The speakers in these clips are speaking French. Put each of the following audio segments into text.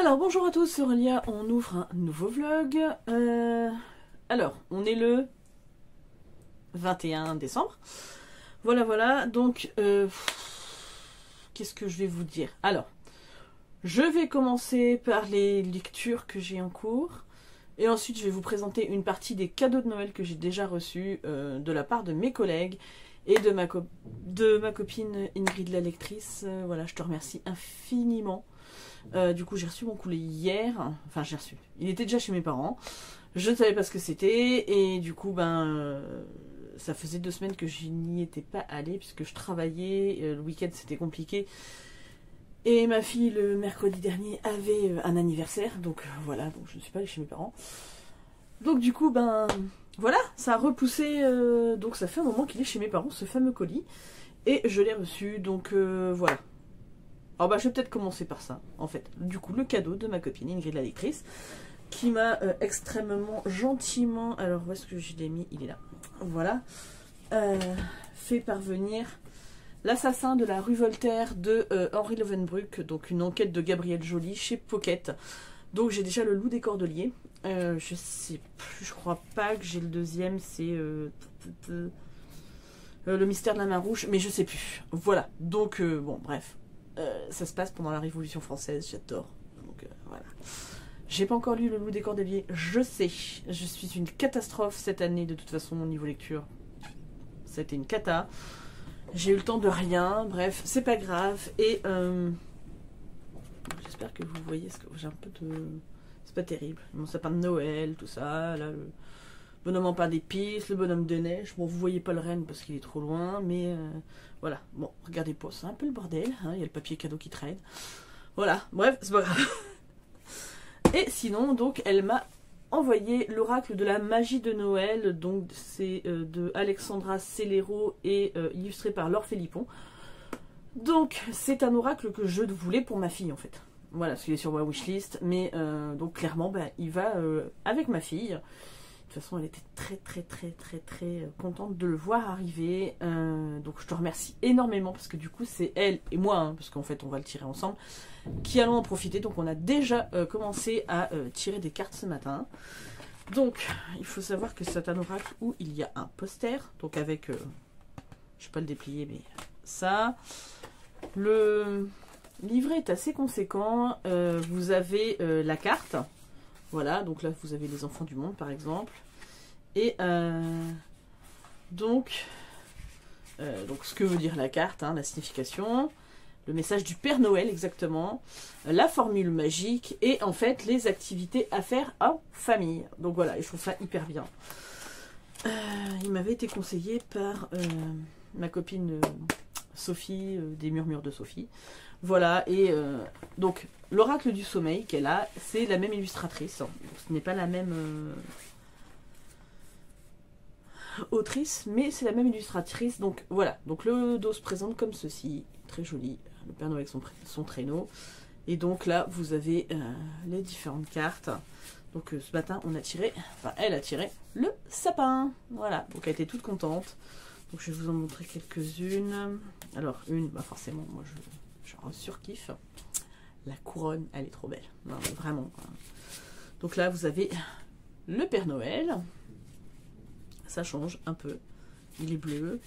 Alors bonjour à tous, c'est Aurélia, on ouvre un nouveau vlog. Alors, on est le 21 décembre. Voilà, donc qu'est-ce que je vais vous dire? Alors, je vais commencer par les lectures que j'ai en cours. Et ensuite, je vais vous présenter une partie des cadeaux de Noël que j'ai déjà reçus de la part de mes collègues et de ma copine Ingrid la lectrice. Voilà, je te remercie infiniment. Du coup, j'ai reçu mon courrier hier. Enfin, j'ai reçu. Il était déjà chez mes parents. Je ne savais pas ce que c'était. Et du coup, ça faisait 2 semaines que je n'y étais pas allée puisque je travaillais. Le week-end, c'était compliqué. Et ma fille, le mercredi dernier, avait un anniversaire. Donc voilà, donc je ne suis pas allée chez mes parents. Donc du coup, voilà, ça a repoussé. Donc ça fait un moment qu'il est chez mes parents, ce fameux colis. Et je l'ai reçu. Donc voilà. Alors je vais peut-être commencer par ça, en fait. Du coup, le cadeau de ma copine Ingrid la lectrice, qui m'a extrêmement gentiment, alors où est-ce que je l'ai mis? Il est là. Voilà. Fait parvenir L'assassin de la rue Voltaire de Henri Lovenbruck, donc une enquête de Gabriel Joly chez Pocket. Donc j'ai déjà le Loup des Cordeliers. Je sais plus, je crois pas que j'ai le deuxième, c'est le mystère de la main rouge, mais je sais plus. Voilà, donc bon, bref. Ça se passe pendant la Révolution française, j'adore. Donc voilà. J'ai pas encore lu le Loup des Cordeliers, je sais. Je suis une catastrophe cette année de toute façon au niveau lecture. C'était une cata. J'ai eu le temps de rien, bref, c'est pas grave. Et j'espère que vous voyez ce que j'ai un peu de. C'est pas terrible. Mon sapin de Noël, tout ça, là le bonhomme en pain d'épices, le bonhomme de neige. Bon, vous voyez pas le renne parce qu'il est trop loin, mais voilà. Bon, regardez pas, c'est un peu le bordel. Hein, il y a le papier cadeau qui traîne. Voilà, bref, c'est pas grave. Et sinon, donc, elle m'a envoyé l'oracle de la magie de Noël. Donc, c'est de Alexandra Cellero et illustré par Laure Philippon. Donc, c'est un oracle que je voulais pour ma fille, en fait. Voilà, parce qu'il est sur ma wishlist. Mais, donc, clairement, il va avec ma fille. De toute façon, elle était très contente de le voir arriver. Donc, je te remercie énormément parce que du coup, c'est elle et moi, hein, parce qu'en fait, on va le tirer ensemble, qui allons en profiter. Donc, on a déjà commencé à tirer des cartes ce matin. Donc, il faut savoir que c'est un oracle où il y a un poster. Donc, avec, je ne vais pas le déplier, mais ça. Le livret est assez conséquent. Vous avez la carte. Voilà, donc là vous avez les enfants du monde par exemple. Et donc ce que veut dire la carte, hein, la signification, le message du Père Noël exactement, la formule magique et en fait les activités à faire en famille. Donc voilà, et je trouve ça hyper bien. Il m'avait été conseillé par ma copine Sophie, des Murmures de Sophie. Voilà, et donc l'oracle du sommeil qu'elle a, c'est la même illustratrice. Donc, ce n'est pas la même autrice, mais c'est la même illustratrice. Donc voilà, donc le dos se présente comme ceci, très joli, le Père Noël avec son traîneau. Et donc là, vous avez les différentes cartes. Donc ce matin, on a tiré, enfin elle a tiré le sapin. Voilà, donc elle était toute contente. Donc je vais vous en montrer quelques-unes. Alors une, forcément, moi je surkiffe. La couronne, elle est trop belle. Non, vraiment. Donc là, vous avez le Père Noël. Ça change un peu. Il est bleu.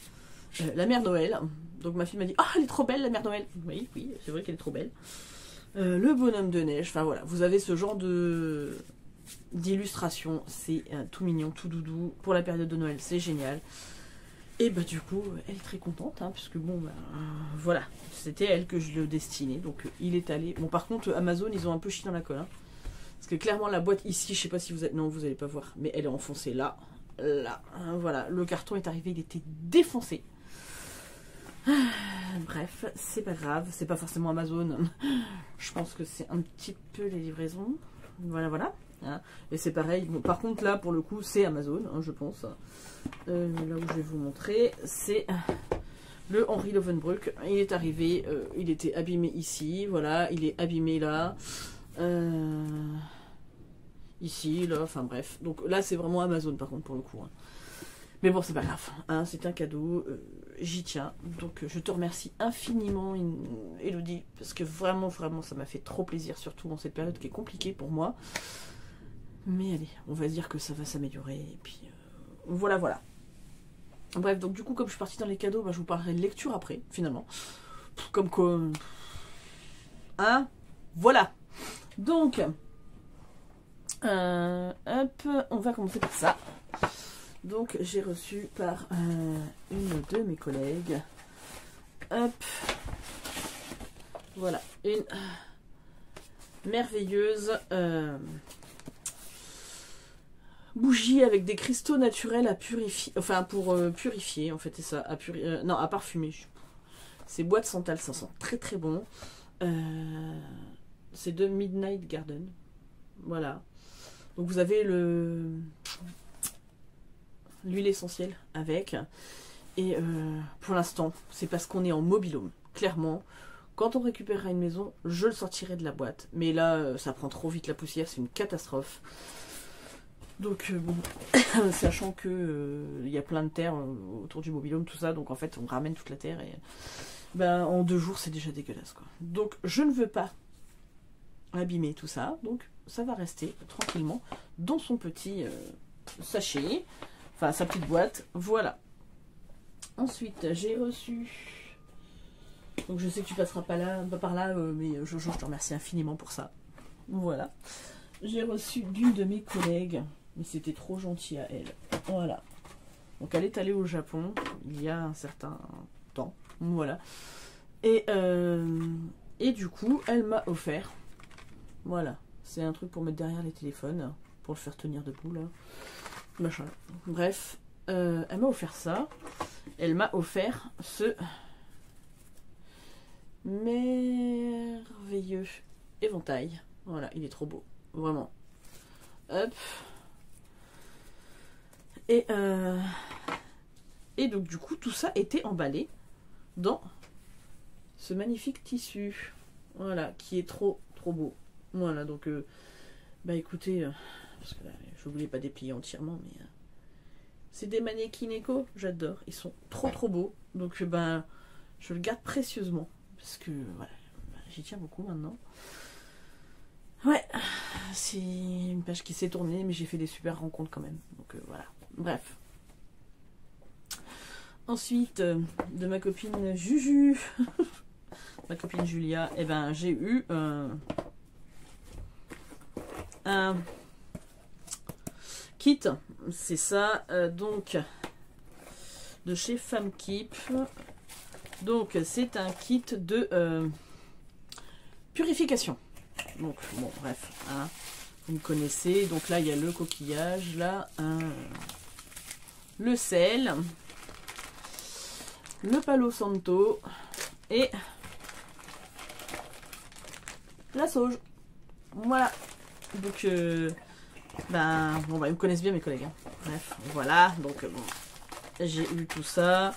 La Mère Noël. Donc ma fille m'a dit, ah, elle est trop belle la Mère Noël. Oui, c'est vrai qu'elle est trop belle. Le bonhomme de neige. Enfin voilà, vous avez ce genre d'illustration. C'est tout mignon, tout doudou. Pour la période de Noël, c'est génial. Et du coup, elle est très contente, hein, puisque bon, voilà, c'était elle que je le destinais, donc il est allé. Bon, par contre, Amazon, ils ont un peu chié dans la colle, hein, parce que clairement, la boîte ici, je sais pas si vous êtes, non, vous allez pas voir, mais elle est enfoncée là, hein, voilà, le carton est arrivé, il était défoncé. Bref, c'est pas grave, c'est pas forcément Amazon, je pense que c'est un petit peu les livraisons, voilà. Hein. Et c'est pareil, bon, par contre là pour le coup c'est Amazon, hein, je pense. Là où je vais vous montrer, c'est le Henri Lovenbruck. Il est arrivé, il était abîmé ici, voilà, il est abîmé là, ici, là, enfin bref. Donc là c'est vraiment Amazon par contre pour le coup. Hein. Mais bon, c'est pas grave, hein, c'est un cadeau, j'y tiens. Donc je te remercie infiniment, Elodie, parce que vraiment, vraiment, ça m'a fait trop plaisir, surtout en cette période qui est compliquée pour moi. Mais allez, on va dire que ça va s'améliorer, et puis voilà, voilà. Bref, donc du coup, comme je suis partie dans les cadeaux, bah, je vous parlerai de lecture après, finalement. Comme quoi... Hein? Voilà. Donc, hop, on va commencer par ça. Donc, j'ai reçu par une de mes collègues. Hop. Voilà, une merveilleuse bougie avec des cristaux naturels à purifier. Enfin, pour purifier, en fait, c'est ça. Non, à parfumer. C'est bois de santal, ça sent très très bon. C'est de Midnight Garden. Voilà. Donc vous avez l'huile essentielle avec. Et pour l'instant, c'est parce qu'on est en mobil-home. Clairement, quand on récupérera une maison, je le sortirai de la boîte. Mais là, ça prend trop vite la poussière, c'est une catastrophe. Donc bon, sachant que il y a plein de terre autour du mobil-home, tout ça, donc en fait on ramène toute la terre et ben, en 2 jours c'est déjà dégueulasse quoi. Donc je ne veux pas abîmer tout ça, donc ça va rester tranquillement dans son petit sachet, enfin sa petite boîte, voilà. Ensuite j'ai reçu, donc je sais que tu passeras pas par là, mais Jojo, je te remercie infiniment pour ça. Voilà, j'ai reçu d'une de mes collègues. Mais c'était trop gentil à elle. Voilà. Donc elle est allée au Japon il y a un certain temps. Voilà. Et du coup, elle m'a offert. Voilà. C'est un truc pour mettre derrière les téléphones. Pour le faire tenir debout là. Machin. Bref. Elle m'a offert ça. Elle m'a offert ce merveilleux éventail. Voilà. Il est trop beau. Vraiment. Hop. Et donc du coup tout ça était emballé dans ce magnifique tissu, voilà, qui est trop trop beau. Voilà, donc bah écoutez, parce que là, je voulais pas déplier entièrement, mais c'est des mannequins éco, j'adore, ils sont trop trop beaux, donc ben je le garde précieusement parce que voilà, j'y tiens beaucoup maintenant. Ouais, c'est une page qui s'est tournée, mais j'ai fait des super rencontres quand même, donc voilà. Bref. Ensuite, de ma copine Juju, ma copine Julia, eh ben, j'ai eu un kit. C'est ça, donc, de chez Femme Keep. Donc, c'est un kit de purification. Donc, bon, bref, hein, vous me connaissez. Donc là, il y a le coquillage, là, le sel, le palo santo et la sauge. Voilà. Donc, ben, bon, bah, ils me connaissent bien mes collègues. Hein. Bref, voilà. Donc, bon, j'ai eu tout ça.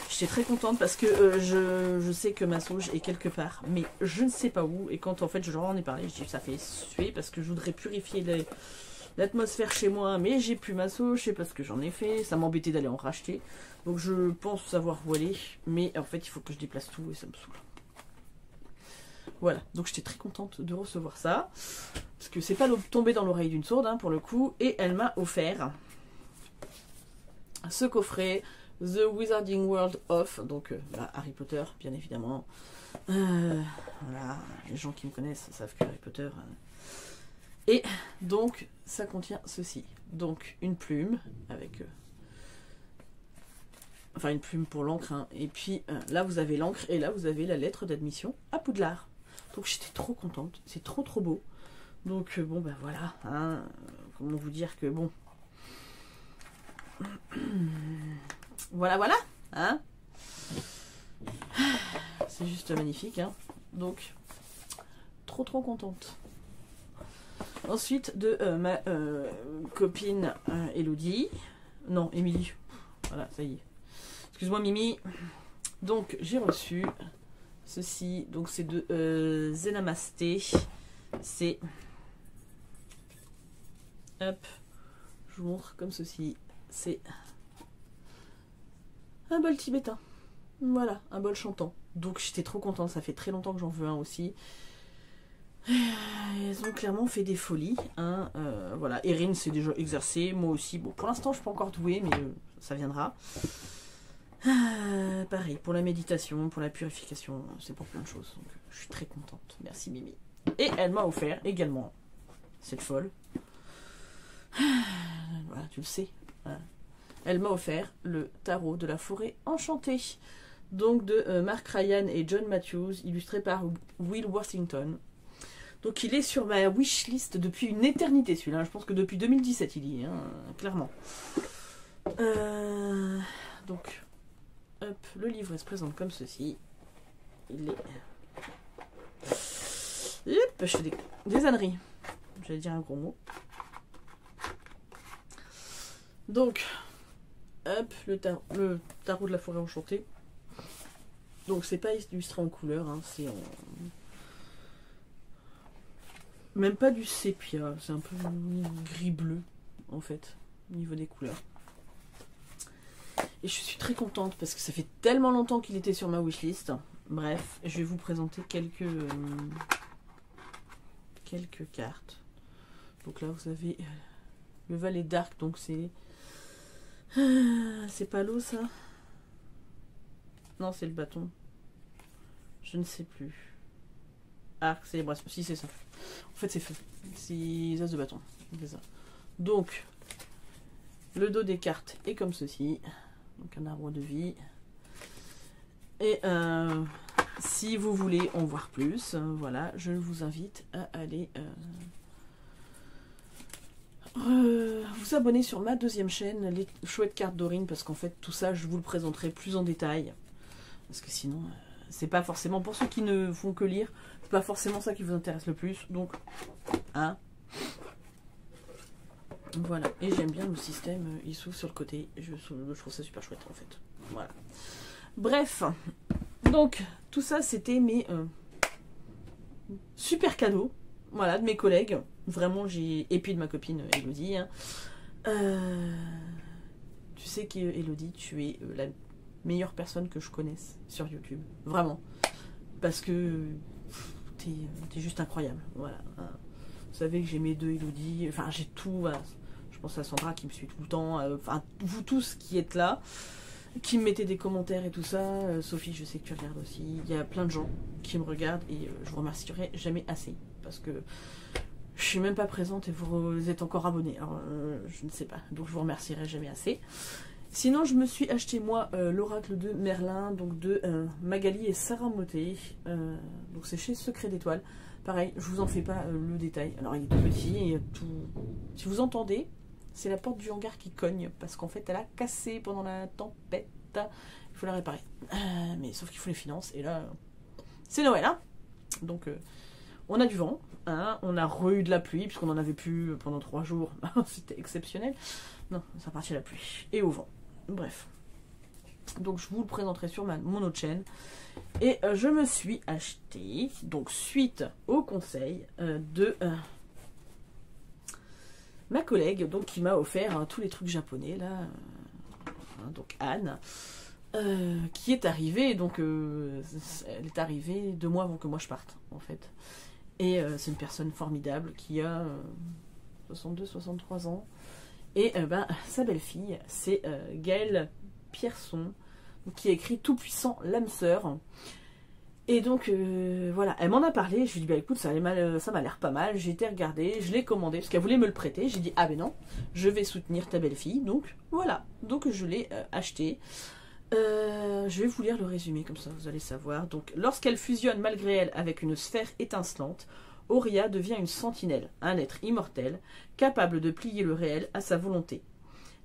J'étais très contente parce que je sais que ma sauge est quelque part, mais je ne sais pas où. Et quand en fait je leur en ai parlé, je dis ça fait suer parce que je voudrais purifier l'atmosphère chez moi, mais j'ai plus ma sauge, je sais pas ce que j'en ai fait. Ça m'embêtait d'aller en racheter. Donc je pense savoir où aller, mais en fait il faut que je déplace tout et ça me saoule. Voilà, donc j'étais très contente de recevoir ça. Parce que c'est pas tombé dans l'oreille d'une sourde hein, pour le coup. Et elle m'a offert ce coffret. The Wizarding World of, donc bah, Harry Potter, bien évidemment. Voilà, les gens qui me connaissent savent que Harry Potter. Et donc, ça contient ceci. Donc, une plume, avec... enfin, une plume pour l'encre. Hein. Et puis, là, vous avez l'encre, et là, vous avez la lettre d'admission à Poudlard. Donc, j'étais trop contente. C'est trop, trop beau. Donc, bon, ben voilà. Hein, comment vous dire que, bon... Voilà, voilà, hein. C'est juste magnifique, hein. Donc, trop, trop contente. Ensuite, de ma copine Elodie. Non, Émilie. Voilà, ça y est. Excuse-moi, Mimi. Donc, j'ai reçu ceci. Donc, c'est de Zenamasté. C'est... Hop. Je vous montre comme ceci. C'est... un bol tibétain. Voilà, un bol chantant. Donc j'étais trop contente, ça fait très longtemps que j'en veux un aussi. Ils ont clairement fait des folies. Hein. Voilà, Erin s'est déjà exercée, moi aussi. Bon, pour l'instant, je suis pas encore douée, mais ça viendra. Pareil, pour la méditation, pour la purification, c'est pour plein de choses. Donc, je suis très contente. Merci Mimi. Et elle m'a offert également, cette folle. Voilà, tu le sais. Voilà. Elle m'a offert le tarot de la forêt enchantée. Donc de Mark Ryan et John Matthews, illustré par Will Worthington. Donc il est sur ma wishlist depuis une éternité celui-là. Je pense que depuis 2017 il y est, hein, clairement. Donc, hop, le livre se présente comme ceci. Il est... Hop, je fais des âneries. J'allais dire un gros mot. Donc, hop, le tarot de la forêt enchantée. Donc c'est pas illustré en couleur, hein, c'est en... Même pas du sépia, c'est un peu gris-bleu, en fait, au niveau des couleurs. Et je suis très contente, parce que ça fait tellement longtemps qu'il était sur ma wishlist. Bref, je vais vous présenter quelques cartes. Donc là, vous avez le Valet d'Arc, donc c'est... C'est pas l'eau, ça? Non, c'est le bâton. Je ne sais plus. Arc, c'est... Bref, si, c'est ça. En fait, c'est feu. C'est as de bâton. C'est ça. Donc, le dos des cartes est comme ceci. Donc, un arbre de vie. Et si vous voulez en voir plus, voilà, je vous invite à aller vous abonner sur ma deuxième chaîne, les chouettes cartes d'Aurine, parce qu'en fait, tout ça, je vous le présenterai plus en détail. Parce que sinon, c'est pas forcément, pour ceux qui ne font que lire, c'est pas forcément ça qui vous intéresse le plus. Donc, hein. Voilà. Et j'aime bien le système, il s'ouvre sur le côté. Je trouve ça super chouette, en fait. Voilà. Bref. Donc, tout ça, c'était mes super cadeaux. Voilà, de mes collègues. Vraiment, et puis de ma copine Elodie. Hein. Tu sais qu'Elodie, tu es la meilleure personne que je connaisse sur YouTube. Vraiment. Parce que t'es juste incroyable. Voilà. Vous savez que j'ai mes deux Elodie. Enfin, j'ai tout. Voilà. Je pense à Sandra qui me suit tout le temps. Enfin, vous tous qui êtes là, qui me mettez des commentaires et tout ça. Sophie, je sais que tu regardes aussi. Il y a plein de gens qui me regardent et je vous remercierai jamais assez. Parce que je suis même pas présente et vous êtes encore abonnés. Alors, je ne sais pas. Donc, je vous remercierai jamais assez. Sinon, je me suis acheté, moi, l'oracle de Merlin, donc de Magali et Sarah Motet. Donc, c'est chez Secret d'Étoile. Pareil, je vous en fais pas le détail. Alors, il est tout petit et tout... Si vous entendez, c'est la porte du hangar qui cogne. Parce qu'en fait, elle a cassé pendant la tempête. Il faut la réparer. Mais sauf qu'il faut les finances. Et là, c'est Noël, hein. Donc, on a du vent. Hein, on a eu de la pluie, puisqu'on en avait plus pendant 3 jours. C'était exceptionnel. Non, ça partit à la pluie. Et au vent. Bref. Donc, je vous le présenterai sur mon autre chaîne. Et je me suis acheté, donc suite au conseil de ma collègue, donc qui m'a offert tous les trucs japonais, là. Donc, Anne. Qui est arrivée, donc elle est arrivée 2 mois avant que moi je parte, en fait. Et c'est une personne formidable qui a 62-63 ans. Et sa belle-fille, c'est Gaëlle Pierson, qui a écrit Tout puissant, l'âme sœur. Et donc, voilà, elle m'en a parlé. Je lui ai dit, bah écoute, ça m'a l'air pas mal. J'ai été regarder, je l'ai commandé, parce qu'elle voulait me le prêter. J'ai dit, ah ben non, je vais soutenir ta belle-fille. Donc, voilà. Donc, je l'ai acheté. Je vais vous lire le résumé, comme ça vous allez savoir. Donc, lorsqu'elle fusionne malgré elle avec une sphère étincelante, Auria devient une sentinelle, un être immortel, capable de plier le réel à sa volonté.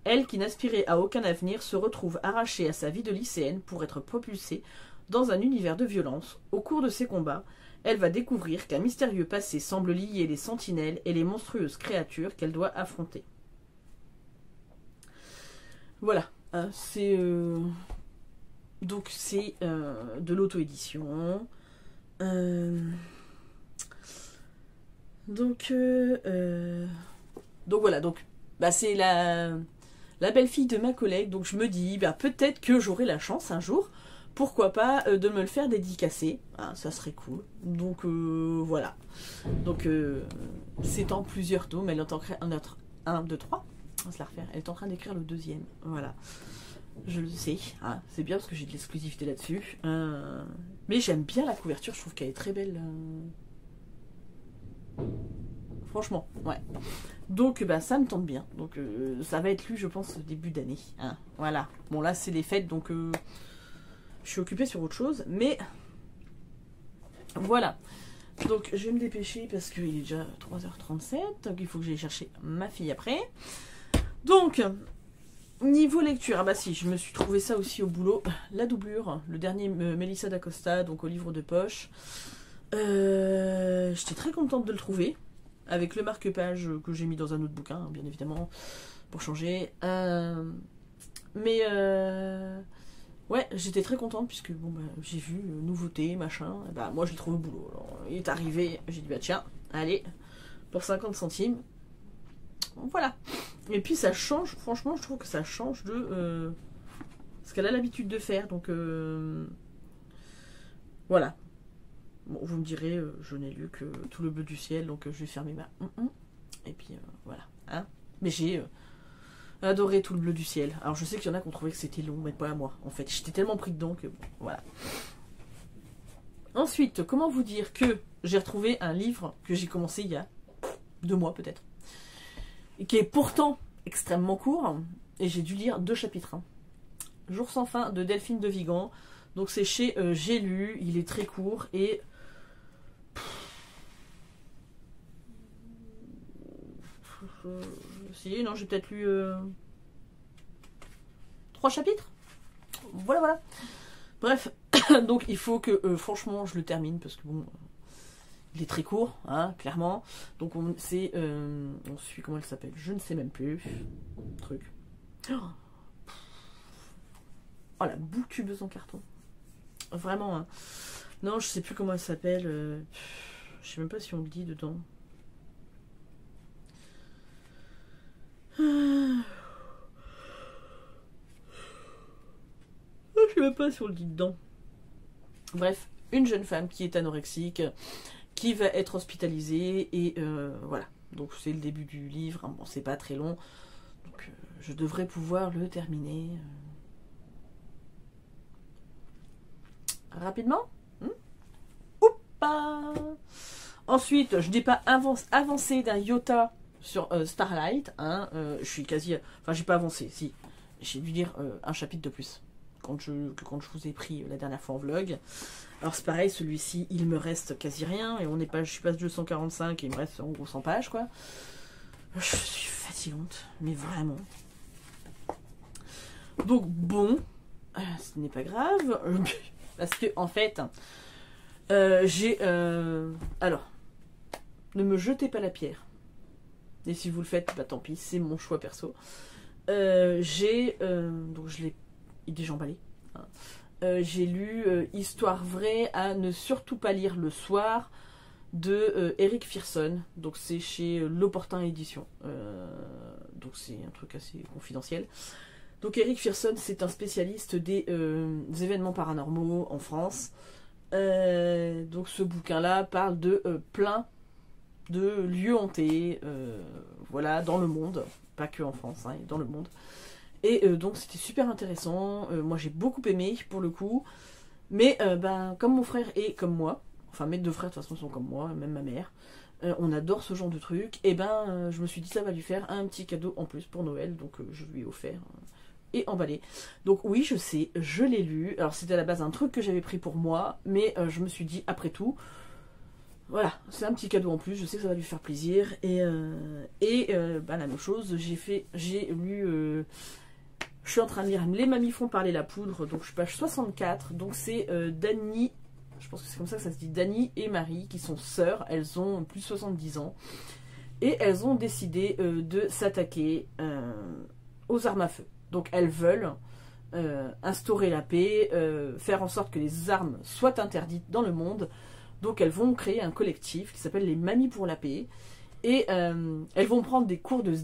Elle, qui n'aspirait à aucun avenir, se retrouve arrachée à sa vie de lycéenne pour être propulsée dans un univers de violence. Au cours de ses combats, elle va découvrir qu'un mystérieux passé semble lier les sentinelles et les monstrueuses créatures qu'elle doit affronter. Voilà, c'est... Donc c'est de l'auto-édition. Donc voilà, donc c'est la belle-fille de ma collègue, donc je me dis, bah, peut-être que j'aurai la chance un jour, pourquoi pas, de me le faire dédicacer, hein, ça serait cool, donc voilà. Donc c'est en plusieurs tomes, elle est en train d'écrire 1, 2, 3, on va se la refaire, elle est en train d'écrire le deuxième, voilà. Je le sais, hein, c'est bien parce que j'ai de l'exclusivité là-dessus, mais j'aime bien la couverture, je trouve qu'elle est très belle. Franchement, ouais. Donc bah, ça me tente bien. Donc ça va être lu, je pense, au début d'année. Hein. Voilà. Bon là c'est les fêtes, donc je suis occupée sur autre chose. Mais voilà. Donc je vais me dépêcher parce qu'il est déjà 3h37. Donc il faut que j'aille chercher ma fille après. Donc, niveau lecture, ah bah si, je me suis trouvé ça aussi au boulot. La doublure, le dernier Melissa d'Acosta, donc au livre de poche. J'étais très contente de le trouver. Avec le marque-page que j'ai mis dans un autre bouquin, bien évidemment, pour changer. Mais ouais, j'étais très contente puisque bon, bah, j'ai vu nouveauté, machin. Et bah, moi, je l'ai trouvé au boulot. Alors, il est arrivé, j'ai dit bah tiens, allez, pour 50 centimes. Voilà. Et puis ça change, franchement, je trouve que ça change de ce qu'elle a l'habitude de faire. Donc voilà. Bon, vous me direz, je n'ai lu que Tout le bleu du ciel, donc je vais fermer ma... Et puis, voilà. Hein, mais j'ai adoré Tout le bleu du ciel. Alors, je sais qu'il y en a qui ont trouvé que c'était long, mais pas à moi, en fait. J'étais tellement pris dedans que... Bon, voilà. Ensuite, comment vous dire que j'ai retrouvé un livre que j'ai commencé il y a 2 mois, peut-être. Et qui est pourtant extrêmement court. Et j'ai dû lire 2 chapitres. Hein. Jour sans fin de Delphine de Vigan. Donc, c'est chez J'ai lu. Il est très court et... Si, non, j'ai peut-être lu 3 chapitres. Voilà, voilà. Bref, donc il faut que, franchement, je le termine parce que bon, il est très court, hein, clairement. Donc on suit, comment elle s'appelle? Je ne sais même plus. Truc. Oh, la boucubeuse en carton. Vraiment, hein. Non, je sais plus comment elle s'appelle. Je sais même pas si on le dit dedans. Je sais même pas si on le dit dedans. Bref, une jeune femme qui est anorexique, qui va être hospitalisée, et voilà. Donc c'est le début du livre, bon c'est pas très long, donc je devrais pouvoir le terminer rapidement. Ou pas. Ensuite, je n'ai pas avancé d'un iota sur Starlight, hein, je suis quasi... Enfin, j'ai pas avancé, si. J'ai dû lire un chapitre de plus quand je vous ai pris la dernière fois en vlog. Alors c'est pareil, celui-ci, il me reste quasi rien, et je suis page 245, et il me reste en gros 100 pages, quoi. Je suis fatigante, mais vraiment. Donc bon, ce n'est pas grave, parce que en fait, j'ai... alors, ne me jetez pas la pierre. Et si vous le faites, bah tant pis, c'est mon choix perso. Donc je l'ai déjà emballé. Hein. J'ai lu Histoire vraie à ne surtout pas lire le soir de Eric Pearson. Donc c'est chez L'Opportun Édition. Donc c'est un truc assez confidentiel. Donc Eric Pearson, c'est un spécialiste des événements paranormaux en France. Donc ce bouquin-là parle de plein de lieux hantés, voilà, dans le monde, pas que en France, hein, dans le monde. Et donc c'était super intéressant, moi j'ai beaucoup aimé pour le coup, mais ben, comme mon frère et comme moi, enfin mes 2 frères de toute façon sont comme moi, même ma mère, on adore ce genre de truc, et ben je me suis dit ça va lui faire un petit cadeau en plus pour Noël, donc je lui ai offert et emballé. Donc oui, je sais, je l'ai lu, alors c'était à la base un truc que j'avais pris pour moi, mais je me suis dit après tout, voilà, c'est un petit cadeau en plus, je sais que ça va lui faire plaisir. Et bah, la même chose, j'ai lu... je suis en train de lire Les mamies font parler la poudre, donc je suis page 64. Donc c'est Dany, je pense que c'est comme ça que ça se dit, Dany et Marie, qui sont sœurs, elles ont plus de 70 ans. Et elles ont décidé de s'attaquer aux armes à feu. Donc elles veulent instaurer la paix, faire en sorte que les armes soient interdites dans le monde. Donc elles vont créer un collectif qui s'appelle les Mamies pour la paix. Et elles vont prendre des cours de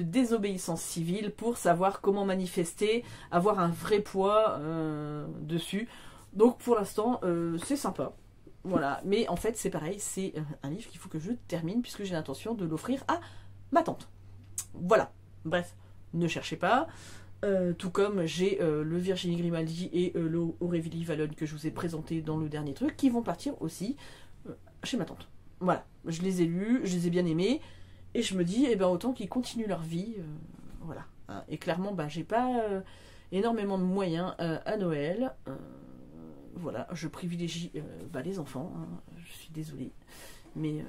désobéissance civile pour savoir comment manifester, avoir un vrai poids dessus. Donc pour l'instant, c'est sympa. Voilà, mais en fait c'est pareil, c'est un livre qu'il faut que je termine puisque j'ai l'intention de l'offrir à ma tante. Voilà, bref, ne cherchez pas. Tout comme j'ai le Virginie Grimaldi et le Aurélie Valonne que je vous ai présenté dans le dernier truc, qui vont partir aussi chez ma tante. Voilà, je les ai lus, je les ai bien aimés, et je me dis, eh ben autant qu'ils continuent leur vie, voilà. Hein. Et clairement, bah, j'ai pas énormément de moyens à Noël. Voilà, je privilégie bah, les enfants, hein. Je suis désolée. Mais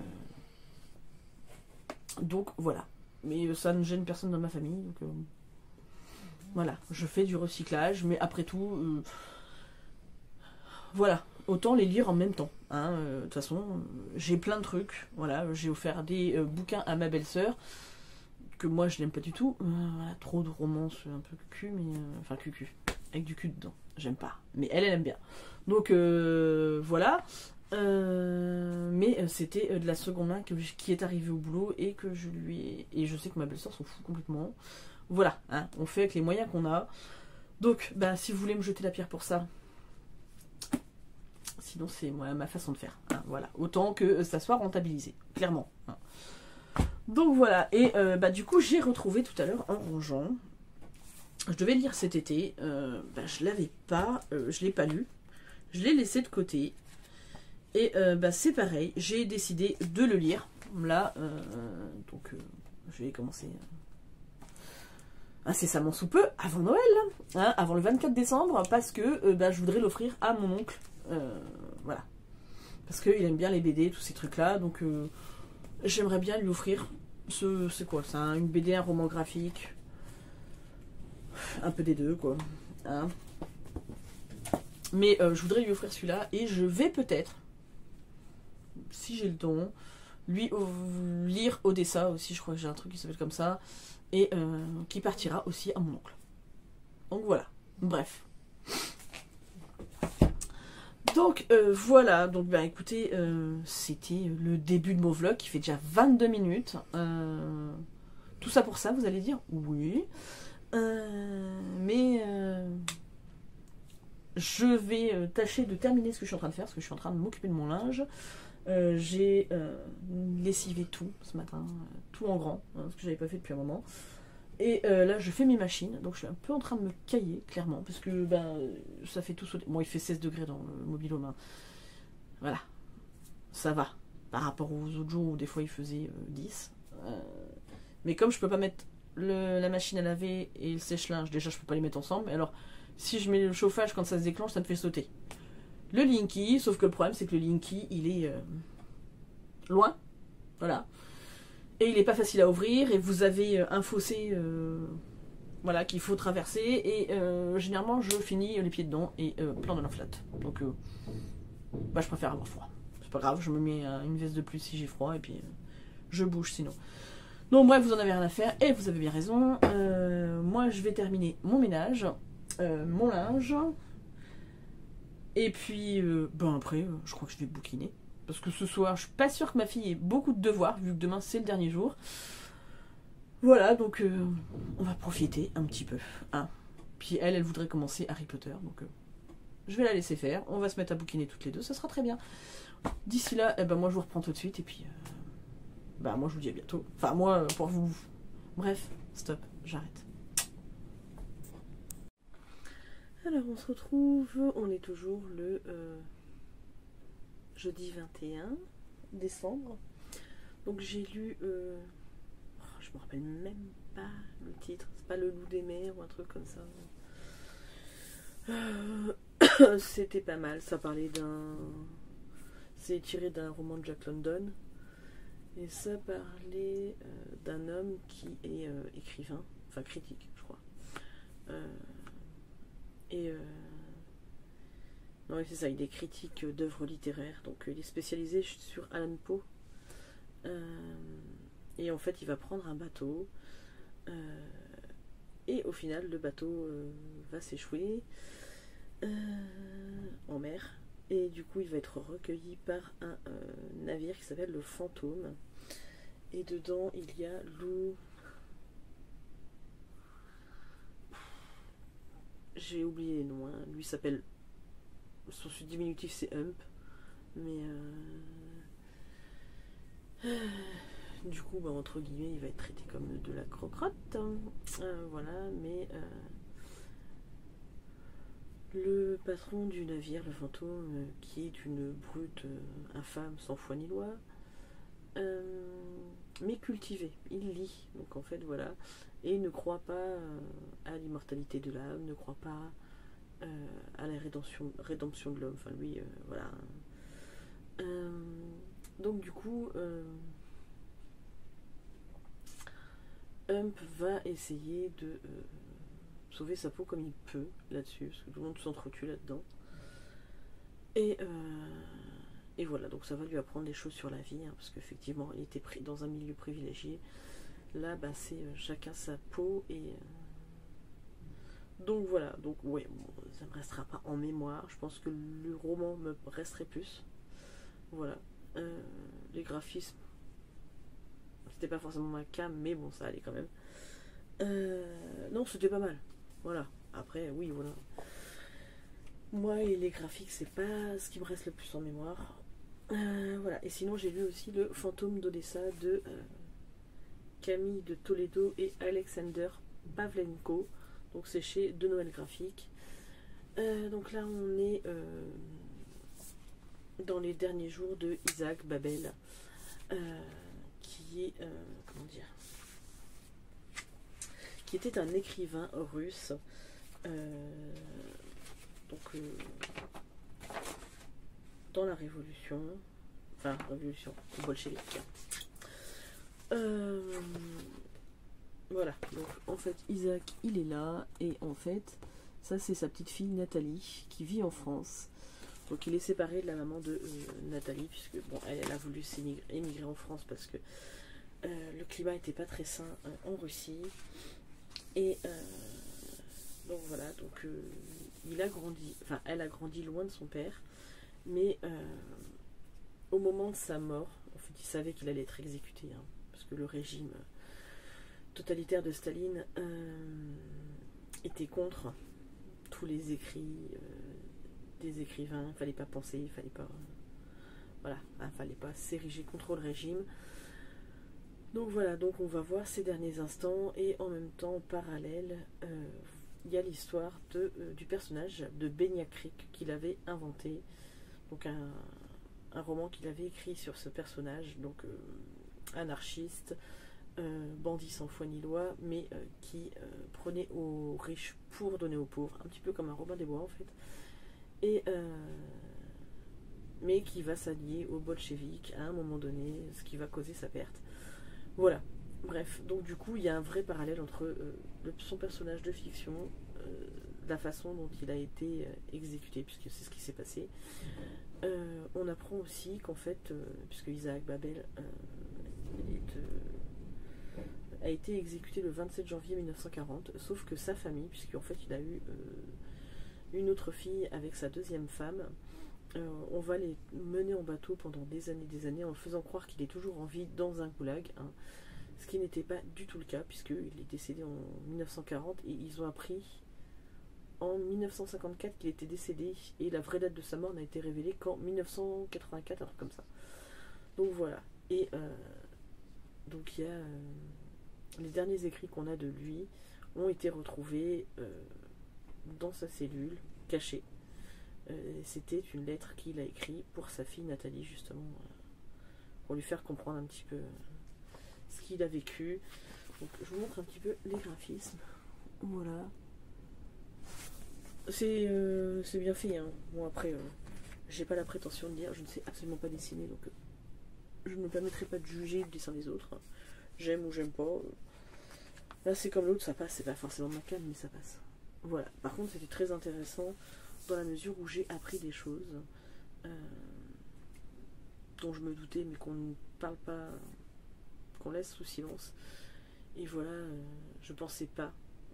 donc voilà. Mais ça ne gêne personne dans ma famille, donc voilà, je fais du recyclage, mais après tout, voilà, autant les lire en même temps. Hein, de toute façon, j'ai plein de trucs. Voilà, j'ai offert des bouquins à ma belle-sœur que moi je n'aime pas du tout. Voilà, trop de romances un peu cucu, mais enfin cucu avec du cul dedans. J'aime pas, mais elle aime bien. Donc voilà. Mais c'était de la seconde main qui est arrivée au boulot et que je lui ai... Et je sais que ma belle-sœur s'en fout complètement. Voilà, hein, on fait avec les moyens qu'on a. Donc, bah, si vous voulez me jeter la pierre pour ça, sinon c'est ma façon de faire. Hein, voilà, autant que ça soit rentabilisé, clairement. Hein. Donc voilà, et bah, du coup j'ai retrouvé tout à l'heure en rangeant. Je devais le lire cet été, bah, je l'avais pas, je l'ai pas lu. Je l'ai laissé de côté. Et bah, c'est pareil, j'ai décidé de le lire. Là, donc je vais commencer incessamment sous peu, avant Noël, hein, avant le 24 décembre, parce que bah, je voudrais l'offrir à mon oncle. Voilà. Parce qu'il aime bien les BD, tous ces trucs-là, donc j'aimerais bien lui offrir. C'est quoi? C'est une BD, un roman graphique. Un peu des deux, quoi. Hein. Mais je voudrais lui offrir celui-là, et je vais peut-être, si j'ai le temps, lui lire Odessa aussi, je crois que j'ai un truc qui s'appelle comme ça, et qui partira aussi à mon oncle. Donc voilà, bref. Donc voilà, donc ben écoutez, c'était le début de mon vlog qui fait déjà 22 minutes. Tout ça pour ça, vous allez dire oui. Mais je vais tâcher de terminer ce que je suis en train de faire, parce que je suis en train de m'occuper de mon linge. J'ai lessivé tout ce matin, tout en grand, hein, ce que j'avais pas fait depuis un moment. Et là je fais mes machines, donc je suis un peu en train de me cailler, clairement, parce que ben, ça fait tout sauter. Bon, il fait 16 degrés dans le mobil-home. Hein. Voilà, ça va, par rapport aux autres jours où des fois il faisait 10. Mais comme je peux pas mettre la machine à laver et le sèche-linge, déjà je peux pas les mettre ensemble, mais alors si je mets le chauffage quand ça se déclenche, ça me fait sauter. Le Linky, sauf que le problème c'est que le Linky il est loin, voilà, et il est pas facile à ouvrir, et vous avez un fossé voilà, qu'il faut traverser, et généralement je finis les pieds dedans et plein de la flotte. Donc bah, je préfère avoir froid, c'est pas grave, je me mets une veste de plus si j'ai froid, et puis je bouge sinon. Donc bref, vous en avez rien à faire, et vous avez bien raison. Moi je vais terminer mon ménage, mon linge. Et puis, ben après, je crois que je vais bouquiner. Parce que ce soir, je suis pas sûre que ma fille ait beaucoup de devoirs, vu que demain c'est le dernier jour. Voilà, donc on va profiter un petit peu. Hein. Puis elle voudrait commencer Harry Potter, donc je vais la laisser faire. On va se mettre à bouquiner toutes les deux, ça sera très bien. D'ici là, eh ben, moi je vous reprends tout de suite, et puis bah, moi je vous dis à bientôt. Enfin, moi, pour vous. Bref, stop, j'arrête. Alors on se retrouve, on est toujours le jeudi 21 décembre. Donc j'ai lu, je me rappelle même pas le titre, c'est pas Le Loup des mers ou un truc comme ça. C'était pas mal, ça parlait c'est tiré d'un roman de Jack London. Et ça parlait d'un homme qui est écrivain, enfin critique je crois. Non, c'est ça, il est critique d'œuvres littéraires, donc il est spécialisé sur Alan Poe. Et en fait, il va prendre un bateau, et au final, le bateau va s'échouer en mer, et du coup, il va être recueilli par un navire qui s'appelle le Fantôme. Et dedans, il y a Lou. J'ai oublié les noms. Hein. Lui s'appelle. Son diminutif c'est Hump. Mais. Du coup, bah, entre guillemets, il va être traité comme de la croque-rotte. Hein. Voilà, mais. Le patron du navire, le fantôme, qui est une brute infâme, sans foi ni loi, mais cultivé, il lit, donc en fait voilà, et ne croit pas à l'immortalité de l'âme, ne croit pas à la rédemption de l'homme, enfin lui, voilà. Donc du coup, Hump va essayer de sauver sa peau comme il peut là-dessus, parce que tout le monde s'entretue là-dedans. Et voilà, donc ça va lui apprendre des choses sur la vie, hein, parce qu'effectivement, il était pris dans un milieu privilégié. Là, bah, c'est chacun sa peau, et donc voilà, donc ouais, bon, ça ne me restera pas en mémoire. Je pense que le roman me resterait plus. Voilà. Les graphismes, c'était pas forcément ma cam, mais bon, ça allait quand même. Non, c'était pas mal. Voilà. Après, oui, voilà. Moi et les graphiques, c'est pas ce qui me reste le plus en mémoire. Voilà. Et sinon, j'ai lu aussi Le Fantôme d'Odessa de Camille de Toledo et Alexander Pavlenko. Donc c'est chez De Noël Graphique. Donc là, on est dans les derniers jours de Isaac Babel, qui est comment dire, qui était un écrivain russe. Donc dans la révolution, enfin révolution bolchevique. Voilà, donc en fait Isaac il est là, et en fait ça c'est sa petite fille Nathalie qui vit en France. Donc il est séparé de la maman de Nathalie, puisque bon, elle a voulu émigrer en France parce que le climat n'était pas très sain en Russie. Et donc voilà, donc il a grandi, enfin elle a grandi loin de son père, mais au moment de sa mort, en fait il savait qu'il allait être exécuté, hein, parce que le régime totalitaire de Staline était contre tous les écrits des écrivains. Il fallait pas penser, il fallait pas voilà, il fallait pas s'ériger contre le régime. Donc voilà, donc on va voir ces derniers instants, et en même temps en parallèle il y a l'histoire du personnage de Beniakrik qu'il avait inventé, donc un roman qu'il avait écrit sur ce personnage, donc anarchiste, bandit sans foi ni loi, mais qui prenait aux riches pour donner aux pauvres, un petit peu comme un Robin des Bois en fait, et mais qui va s'allier aux bolcheviks à un moment donné, ce qui va causer sa perte. Voilà, bref, donc du coup il y a un vrai parallèle entre son personnage de fiction, la façon dont il a été exécuté, puisque c'est ce qui s'est passé. On apprend aussi qu'en fait, puisque Isaac Babel a été exécuté le 27 janvier 1940, sauf que sa famille, puisqu'en fait il a eu une autre fille avec sa deuxième femme, on va les mener en bateau pendant des années en faisant croire qu'il est toujours en vie dans un goulag, hein, ce qui n'était pas du tout le cas, puisqu'il est décédé en 1940, et ils ont appris en 1954 qu'il était décédé, et la vraie date de sa mort n'a été révélée qu'en 1984, alors comme ça. Donc voilà, et donc il y a les derniers écrits qu'on a de lui ont été retrouvés dans sa cellule, cachée. C'était une lettre qu'il a écrite pour sa fille Nathalie, justement, pour lui faire comprendre un petit peu ce qu'il a vécu. Donc je vous montre un petit peu les graphismes. Voilà. C'est bien fait, hein. Bon après, j'ai pas la prétention de dire, je ne sais absolument pas dessiner, donc je ne me permettrai pas de juger le dessin des autres. J'aime ou j'aime pas. Là c'est comme l'autre, ça passe, c'est pas forcément ma cam, mais ça passe. Voilà. Par contre c'était très intéressant, dans la mesure où j'ai appris des choses dont je me doutais, mais qu'on ne parle pas, qu'on laisse sous silence. Et voilà, je pensais pas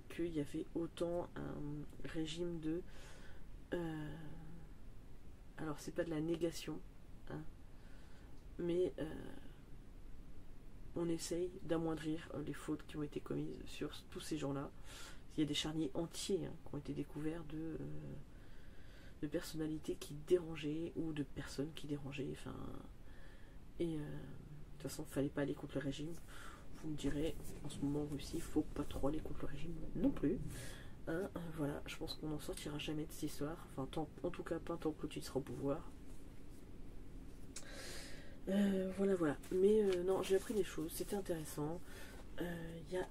qu'il y avait autant un régime de alors c'est pas de la négation, hein, mais on essaye d'amoindrir les fautes qui ont été commises sur tous ces gens-là. Il y a des charniers entiers qui ont été découverts de personnalités qui dérangeaient ou de personnes qui dérangeaient. Enfin, et de toute façon, il ne fallait pas aller contre le régime. Vous me direz, en ce moment en Russie, il ne faut pas trop aller contre le régime non plus. Hein, voilà, je pense qu'on n'en sortira jamais de cette histoire. Enfin, en tout cas, pas tant que Poutine sera au pouvoir. Voilà, voilà. Mais non, j'ai appris des choses, c'était intéressant. Il y a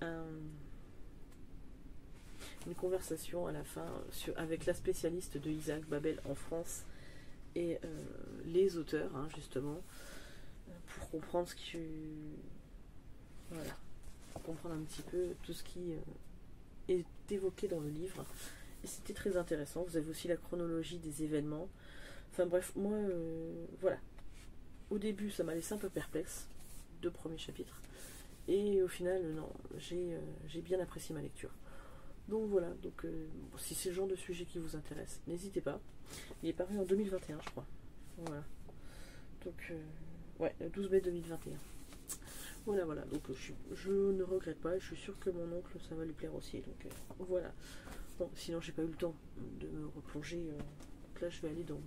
une conversation à la fin avec la spécialiste de Isaac Babel en France et les auteurs, hein, justement, pour comprendre ce qui... Voilà, pour comprendre un petit peu tout ce qui est évoqué dans le livre. Et c'était très intéressant. Vous avez aussi la chronologie des événements. Enfin bref, moi, voilà. Au début, ça m'a laissé un peu perplexe, 2 premiers chapitres. Et au final, non, j'ai bien apprécié ma lecture. Donc voilà, donc si c'est le genre de sujet qui vous intéresse, n'hésitez pas. Il est paru en 2021, je crois. Voilà. Donc, ouais, le 12 mai 2021. Voilà, voilà. Donc je ne regrette pas. Je suis sûre que mon oncle, ça va lui plaire aussi. Donc voilà. Bon, sinon, j'ai pas eu le temps de me replonger. Donc là, je vais aller dans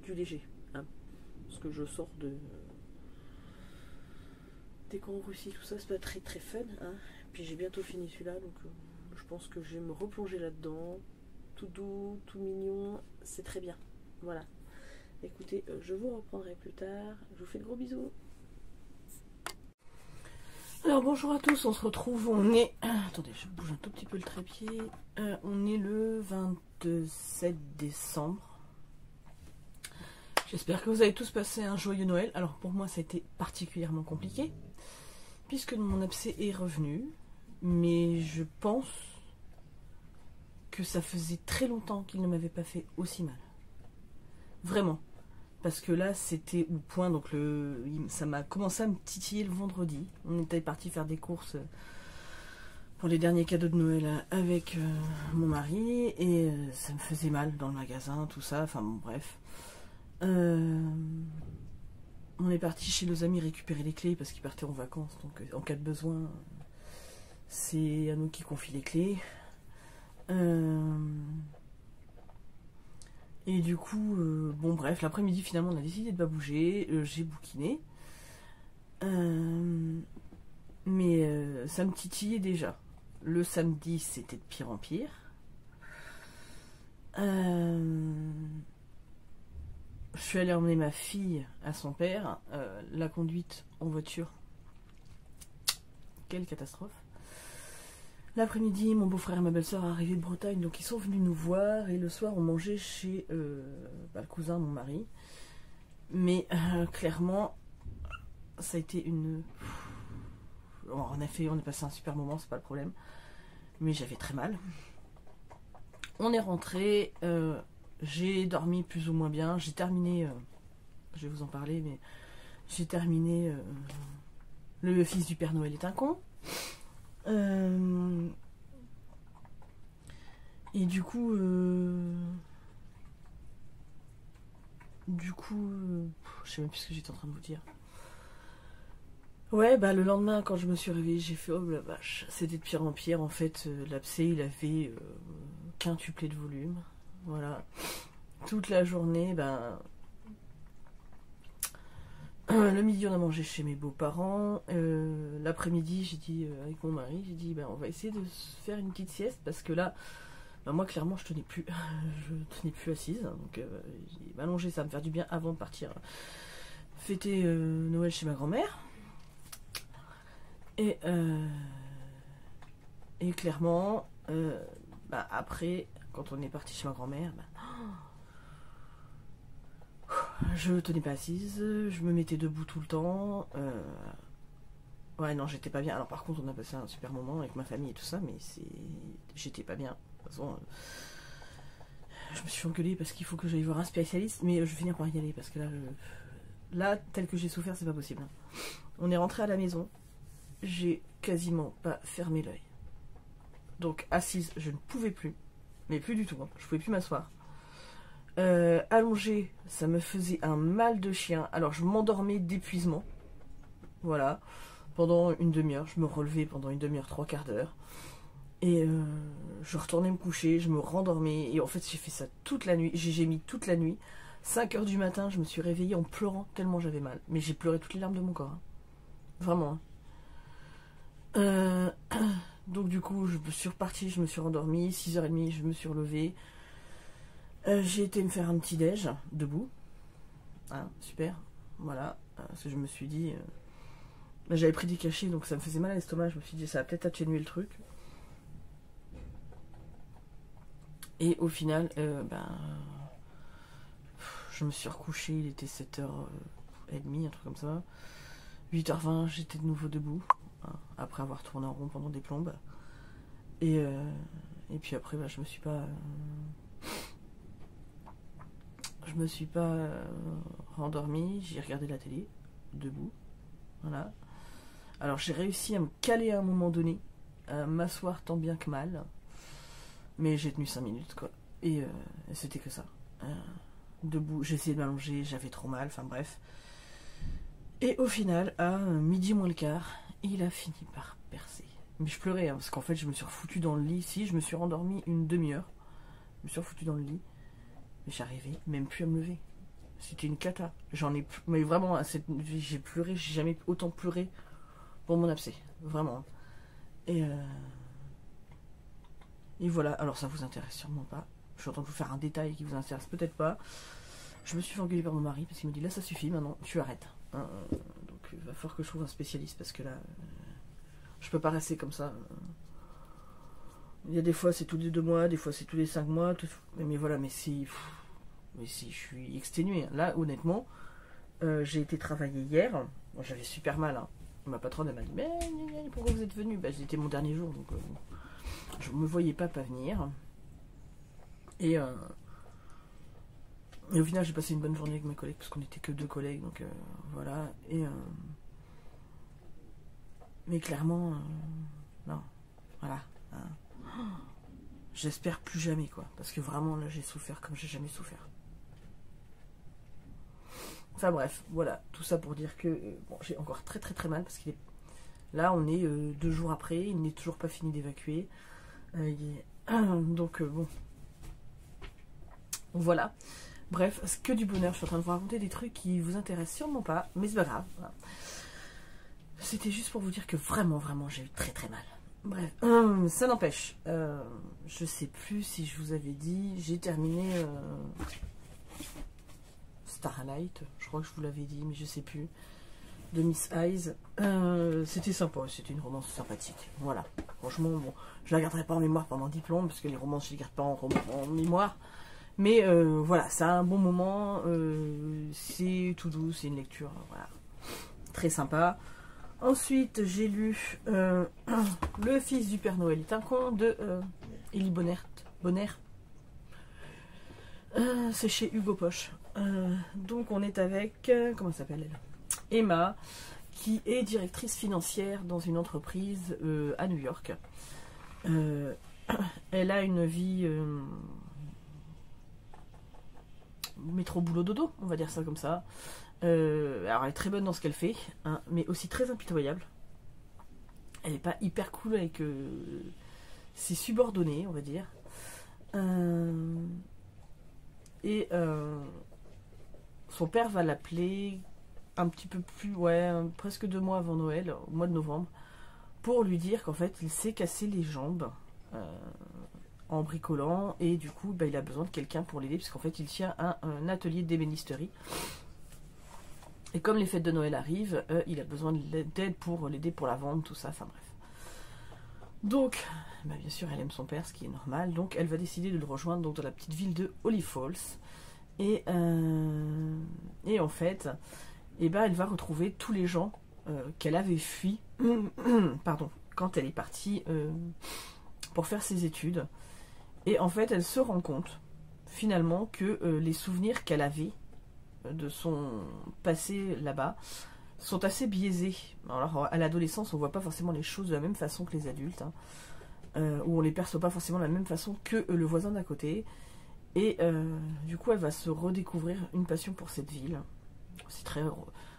du léger. Hein, parce que je sors de... Dès qu'en Russie, tout ça, c'est pas très très fun. Hein. Puis j'ai bientôt fini celui-là, donc je pense que je vais me replonger là-dedans. Tout doux, tout mignon, c'est très bien. Voilà. Écoutez, je vous reprendrai plus tard. Je vous fais de gros bisous. Alors bonjour à tous, on se retrouve, on est... Attendez, je bouge un tout petit peu le trépied. On est le 27 décembre. J'espère que vous avez tous passé un joyeux Noël. Alors pour moi ça a été particulièrement compliqué, puisque mon abcès est revenu. Mais je pense que ça faisait très longtemps qu'il ne m'avait pas fait aussi mal. Vraiment. Parce que là c'était au point, donc ça m'a commencé à me titiller le vendredi. On était parti faire des courses pour les derniers cadeaux de Noël avec mon mari. Et ça me faisait mal dans le magasin, tout ça, enfin bon bref. On est parti chez nos amis récupérer les clés parce qu'ils partaient en vacances, donc en cas de besoin, c'est à nous qui confient les clés. Et du coup, bon bref, l'après-midi finalement on a décidé de pas bouger, j'ai bouquiné. Mais ça me titillait déjà. Le samedi c'était de pire en pire. Je suis allée emmener ma fille à son père. La conduite en voiture, quelle catastrophe. L'après-midi, mon beau-frère et ma belle-sœur arrivaient de Bretagne, donc ils sont venus nous voir. Et le soir, on mangeait chez le cousin de mon mari. Mais clairement, ça a été une... On a passé un super moment, c'est pas le problème. Mais j'avais très mal. On est rentré... j'ai dormi plus ou moins bien. J'ai terminé, je vais vous en parler, mais j'ai terminé Le fils du Père Noël est un con. Et du coup, je sais même plus ce que j'étais en train de vous dire. Ouais, bah le lendemain, quand je me suis réveillée, j'ai fait oh la vache, c'était de pire en pire. En fait, l'abcès, il avait quintuplé de volume. Voilà. Toute la journée, ben... le midi, on a mangé chez mes beaux-parents. L'après-midi, j'ai dit, avec mon mari, j'ai dit, ben, on va essayer de se faire une petite sieste. Parce que là, ben, moi, clairement, je tenais plus. Je tenais plus assise. Donc, j'ai m'allonger, ça va me faire du bien avant de partir fêter Noël chez ma grand-mère. Et clairement, ben, après, quand on est parti chez ma grand-mère, ben, je tenais pas assise, je me mettais debout tout le temps. Ouais, non, j'étais pas bien. Alors, par contre, on a passé un super moment avec ma famille et tout ça, mais j'étais pas bien. De toute façon, je me suis engueulée parce qu'il faut que j'aille voir un spécialiste, mais je vais finir par y aller parce que là, tel que j'ai souffert, c'est pas possible. On est rentré à la maison, j'ai quasiment pas fermé l'œil. Donc, assise, je ne pouvais plus, mais plus du tout. Hein. Je pouvais plus m'asseoir. Allongée, ça me faisait un mal de chien. Alors je m'endormais d'épuisement. voilà, pendant une demi-heure. Je me relevais pendant une demi-heure, 3/4 d'heure. Et je retournais me coucher, je me rendormais. Et en fait, j'ai fait ça toute la nuit. J'ai mis toute la nuit. 5 heures du matin, je me suis réveillée en pleurant tellement j'avais mal. Mais j'ai pleuré toutes les larmes de mon corps. Hein. Vraiment. Hein. Donc du coup, je suis repartie, je me suis rendormie. 6h30, je me suis relevée. J'ai été me faire un petit déj, debout. Ah, super. Voilà. Parce que je me suis dit... j'avais pris des cachets, donc ça me faisait mal à l'estomac. Je me suis dit, ça va peut-être atténuer le truc. Et au final, je me suis recouchée, il était 7h30, un truc comme ça. 8h20, j'étais de nouveau debout, hein, après avoir tourné en rond pendant des plombes. Et puis après, je me suis pas... rendormie, j'ai regardé la télé, debout. Voilà. Alors j'ai réussi à me caler à un moment donné, à m'asseoir tant bien que mal. Mais j'ai tenu 5 minutes, quoi. Et c'était que ça. Debout, j'ai essayé de m'allonger, j'avais trop mal, enfin bref. Et au final, à midi moins le quart, il a fini par percer. Mais je pleurais, hein, parce qu'en fait, je me suis refoutu dans le lit. Si, je me suis rendormi une demi-heure. Je me suis refoutu dans le lit. Mais j'arrivais même plus à me lever. C'était une cata. J'en ai... Mais vraiment, j'ai pleuré, j'ai jamais autant pleuré pour mon abcès. Vraiment. Et voilà, alors ça vous intéresse sûrement pas. Je suis en train de vous faire un détail qui vous intéresse peut-être pas. Je me suis fait engueuler par mon mari parce qu'il me dit là ça suffit maintenant, tu arrêtes. Donc il va falloir que je trouve un spécialiste parce que là, je peux pas rester comme ça. Il y a des fois c'est tous les 2 mois, des fois c'est tous les 5 mois. Mais voilà, mais si je suis exténué. Là honnêtement, j'ai été travailler hier. Bon, j'avais super mal. Hein. Ma patronne elle m'a dit mais pourquoi vous êtes venu? C'était mon dernier jour donc... je me voyais pas venir. Et au final, j'ai passé une bonne journée avec mes collègues, parce qu'on n'était que 2 collègues, donc voilà. Mais clairement, non, voilà. Hein. J'espère plus jamais, quoi. Parce que vraiment, là, j'ai souffert comme j'ai jamais souffert. Enfin bref, voilà. Tout ça pour dire que bon, j'ai encore très très très mal, parce qu'il est... Là, on est 2 jours après, il n'est toujours pas fini d'évacuer. Donc bon, voilà. Bref, c'est que du bonheur. Je suis en train de vous raconter des trucs qui vous intéressent sûrement pas, mais c'est pas grave. Voilà. C'était juste pour vous dire que vraiment, vraiment, j'ai eu très très mal. Bref, ça n'empêche. Je sais plus si je vous avais dit, j'ai terminé Starlight. Je crois que je vous l'avais dit, mais je sais plus. De Miss Eyes. C'était sympa, c'était une romance sympathique. Voilà. Franchement, bon, je la garderai pas en mémoire pendant 10 plombs, parce que les romances, je les garde pas en mémoire. Mais voilà, c'est un bon moment. C'est tout doux, c'est une lecture voilà, très sympa. Ensuite, j'ai lu Le fils du Père Noël est un con de Élie Bonner. C'est chez Hugo Poche. Donc on est avec, comment s'appelle elle? Emma, qui est directrice financière dans une entreprise à New York. Elle a une vie métro boulot dodo, on va dire ça comme ça. Alors elle est très bonne dans ce qu'elle fait, hein, mais aussi très impitoyable. Elle n'est pas hyper cool avec ses subordonnés, on va dire. Son père va l'appeler un petit peu plus, presque 2 mois avant Noël, au mois de novembre, pour lui dire qu'en fait il s'est cassé les jambes en bricolant, et du coup il a besoin de quelqu'un pour l'aider, puisqu'en fait il tient un atelier d'ébénisterie. Et comme les fêtes de Noël arrivent, il a besoin d'aide pour l'aider pour la vente, tout ça, enfin bref. Donc, bien sûr, elle aime son père, ce qui est normal, donc elle va décider de le rejoindre donc, dans la petite ville de Holly Falls. Et en fait, elle va retrouver tous les gens qu'elle avait fui pardon, quand elle est partie pour faire ses études. Et en fait, elle se rend compte, finalement, que les souvenirs qu'elle avait de son passé là-bas sont assez biaisés. Alors à l'adolescence on voit pas forcément les choses de la même façon que les adultes, hein, ou on les perçoit pas forcément de la même façon que le voisin d'à côté, et du coup elle va se redécouvrir une passion pour cette ville. C'est très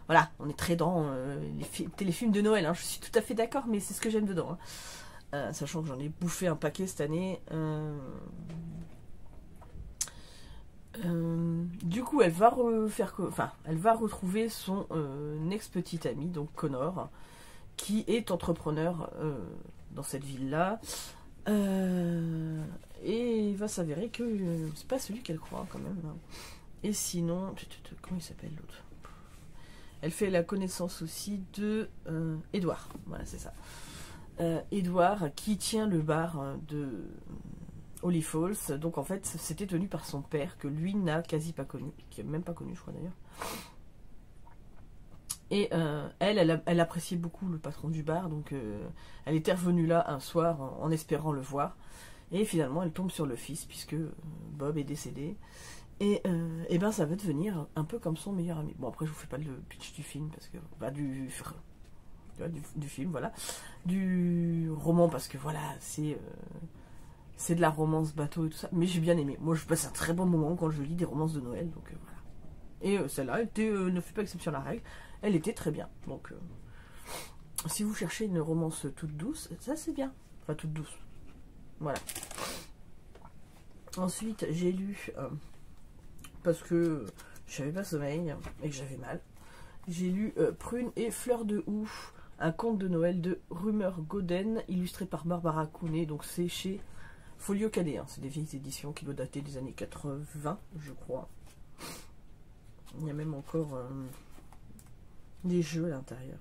Voilà, on est très dans les téléfilms de Noël, hein. Je suis tout à fait d'accord, mais c'est ce que j'aime dedans, hein. Sachant que j'en ai bouffé un paquet cette année. Du coup, elle va elle va retrouver son ex-petite amie, donc Connor, qui est entrepreneur dans cette ville-là. Et il va s'avérer que c'est pas celui qu'elle croit quand même. Et sinon, comment il s'appelle l'autre? Elle fait la connaissance aussi de Edward. Voilà, c'est ça. Edward qui tient le bar de Holly Falls. Donc en fait, c'était tenu par son père que lui n'a quasi pas connu, qui n'a même pas connu, je crois d'ailleurs. Et elle appréciait beaucoup le patron du bar, donc elle était revenue là un soir en espérant le voir. Et finalement, elle tombe sur le fils, puisque Bob est décédé. Et ben ça va devenir un peu comme son meilleur ami. Bon, après, je vous fais pas le pitch du film, parce que... Bah, du film, voilà. Du roman, parce que voilà, c'est de la romance bateau et tout ça. Mais j'ai bien aimé. Moi, je passe un très bon moment quand je lis des romances de Noël, donc voilà. Et celle-là, ne fait pas exception à la règle. Elle était très bien. Donc, si vous cherchez une romance toute douce, ça c'est bien. Enfin, toute douce. Voilà. Ensuite, j'ai lu, parce que j'avais pas sommeil et que j'avais mal, j'ai lu Prune et Fleur de Houx, un conte de Noël de Rumeur Godden, illustré par Barbara Cooney. Donc c'est chez Folio Cadet. Hein. C'est des vieilles éditions qui doivent dater des années 80, je crois. Il y a même encore des jeux à l'intérieur.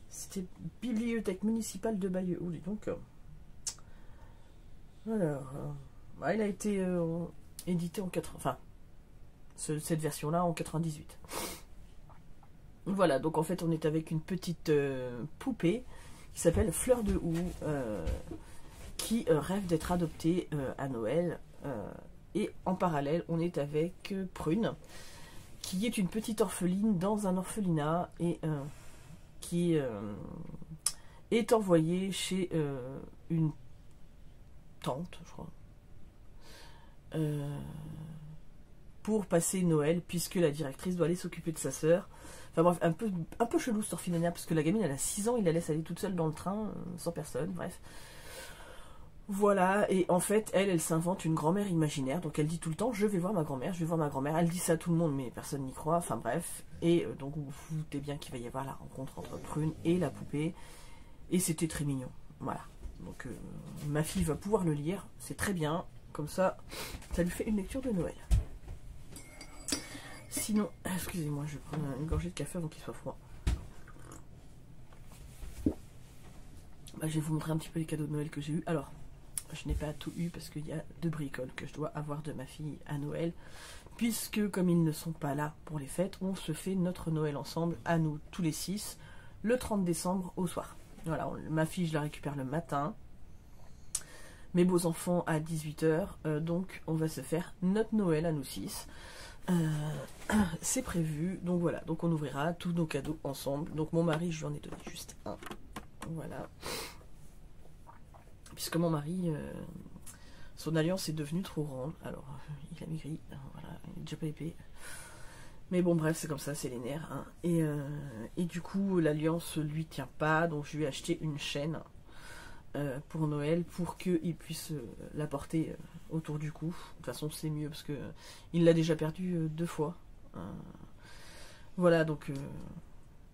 C'était Bibliothèque municipale de Bayeux. Oh, dis donc. Alors, il a été édité en 80. Enfin, cette version-là en 98. Voilà, donc en fait, on est avec une petite poupée qui s'appelle Fleur de Houx, qui rêve d'être adoptée à Noël. Et en parallèle, on est avec Prune, qui est une petite orpheline dans un orphelinat et qui est envoyée chez une tante, je crois, pour passer Noël, puisque la directrice doit aller s'occuper de sa sœur. Enfin bref, un peu chelou cet orphelinat, parce que la gamine elle a 6 ans, il la laisse aller toute seule dans le train, sans personne, bref. Voilà, et en fait, elle s'invente une grand-mère imaginaire, donc elle dit tout le temps, je vais voir ma grand-mère, je vais voir ma grand-mère. Elle dit ça à tout le monde, mais personne n'y croit, enfin bref. Et donc vous vous doutez bien qu'il va y avoir la rencontre entre Prune et la poupée, et c'était très mignon, voilà. Donc ma fille va pouvoir le lire, c'est très bien, comme ça lui fait une lecture de Noël. Sinon, excusez-moi, je vais prendre une gorgée de café avant qu'il soit froid. Bah, je vais vous montrer un petit peu les cadeaux de Noël que j'ai eu. Alors, je n'ai pas tout eu parce qu'il y a 2 bricoles que je dois avoir de ma fille à Noël. Puisque comme ils ne sont pas là pour les fêtes, on se fait notre Noël ensemble, à nous, tous les 6, le 30 décembre au soir. Voilà, ma fille, je la récupère le matin. Mes beaux enfants à 18 h. Donc, on va se faire notre Noël à nous 6. C'est prévu. Donc voilà, donc on ouvrira tous nos cadeaux ensemble. Donc mon mari, je lui en ai donné juste un. Voilà. Puisque mon mari, son alliance est devenue trop grande. Alors, il a maigri. Voilà, il est déjà pas épais. Mais bon, bref, c'est comme ça, c'est les nerfs. Hein. Et du coup, l'alliance lui tient pas. Donc, je lui ai acheté une chaîne pour Noël pour qu'il puisse la porter autour du cou. De toute façon, c'est mieux parce que il l'a déjà perdu 2 fois. Voilà, donc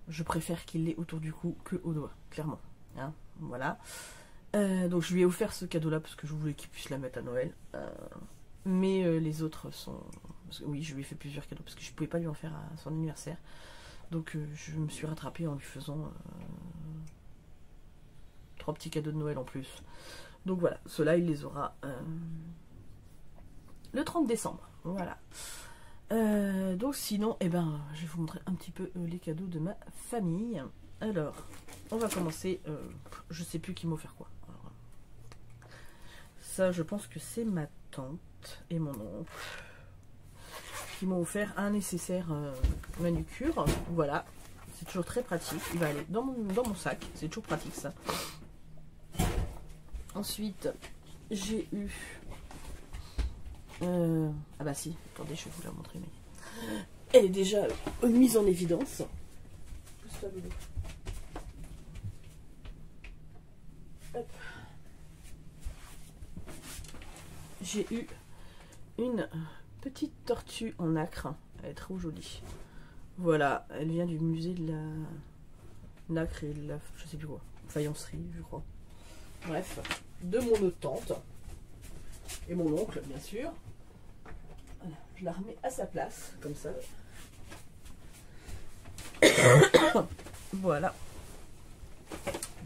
je préfère qu'il l'ait autour du cou que au doigt, clairement. Hein, voilà. Donc, je lui ai offert ce cadeau-là parce que je voulais qu'il puisse la mettre à Noël. Mais les autres sont... Parce que, oui, je lui ai fait plusieurs cadeaux parce que je ne pouvais pas lui en faire à son anniversaire. Donc je me suis rattrapée en lui faisant 3 petits cadeaux de Noël en plus. Donc voilà, ceux-là, il les aura le 30 décembre. Voilà. Donc sinon, je vais vous montrer un petit peu les cadeaux de ma famille. Alors, on va commencer... je sais plus qui m'a offert quoi. Alors, ça, je pense que c'est ma tante et mon oncle qui m'ont offert un nécessaire manucure. Voilà, c'est toujours très pratique. Il va aller dans mon sac, c'est toujours pratique ça. Ensuite, j'ai eu... ah bah si, attendez, je vais vous la montrer. Mais... elle est déjà mise en évidence. Hop. J'ai eu une petite tortue en nacre. Elle est trop jolie. Voilà, elle vient du musée de la nacre et de la, je sais plus quoi, faïencerie, je crois. Bref, de mon autre tante et mon oncle, bien sûr. Voilà, je la remets à sa place, comme ça. Voilà.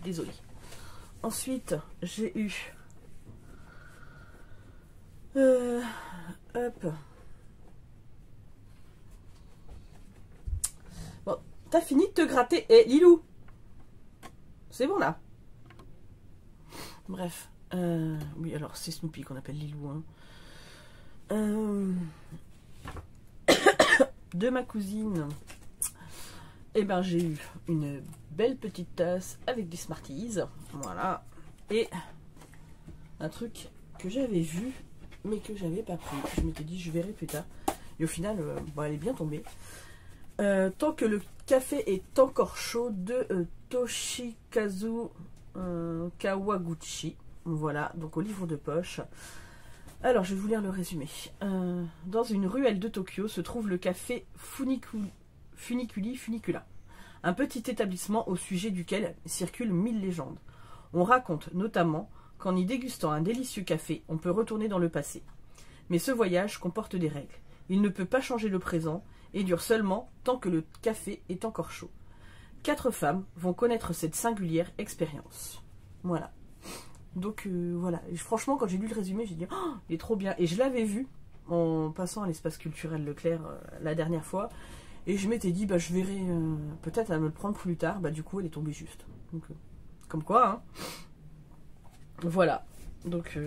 Désolée. Ensuite, j'ai eu... hop. Bon, t'as fini de te gratter. Eh, Lilou, c'est bon, là. Bref. Oui, alors, c'est Snoopy qu'on appelle Lilou. Hein. De ma cousine... Et ben j'ai eu une belle petite tasse avec des Smarties, voilà, et un truc que j'avais vu mais que j'avais pas pris. Je m'étais dit je verrai plus tard. Et au final, bon, elle est bien tombée. Tant que le café est encore chaud de Toshikazu Kawaguchi. Voilà, donc au livre de poche. Alors je vais vous lire le résumé. Dans une ruelle de Tokyo se trouve le café Funiculi Funicula, un petit établissement au sujet duquel circulent 1000 légendes. On raconte notamment qu'en y dégustant un délicieux café, on peut retourner dans le passé. Mais ce voyage comporte des règles. Il ne peut pas changer le présent et dure seulement tant que le café est encore chaud. 4 femmes vont connaître cette singulière expérience. Voilà. Donc voilà. Et franchement, quand j'ai lu le résumé, j'ai dit oh, il est trop bien. Et je l'avais vu en passant à l'espace culturel Leclerc la dernière fois. Et je m'étais dit, bah, je verrai peut-être à me le prendre plus tard. Bah, du coup, elle est tombée juste. Donc, comme quoi, hein. Voilà. Donc,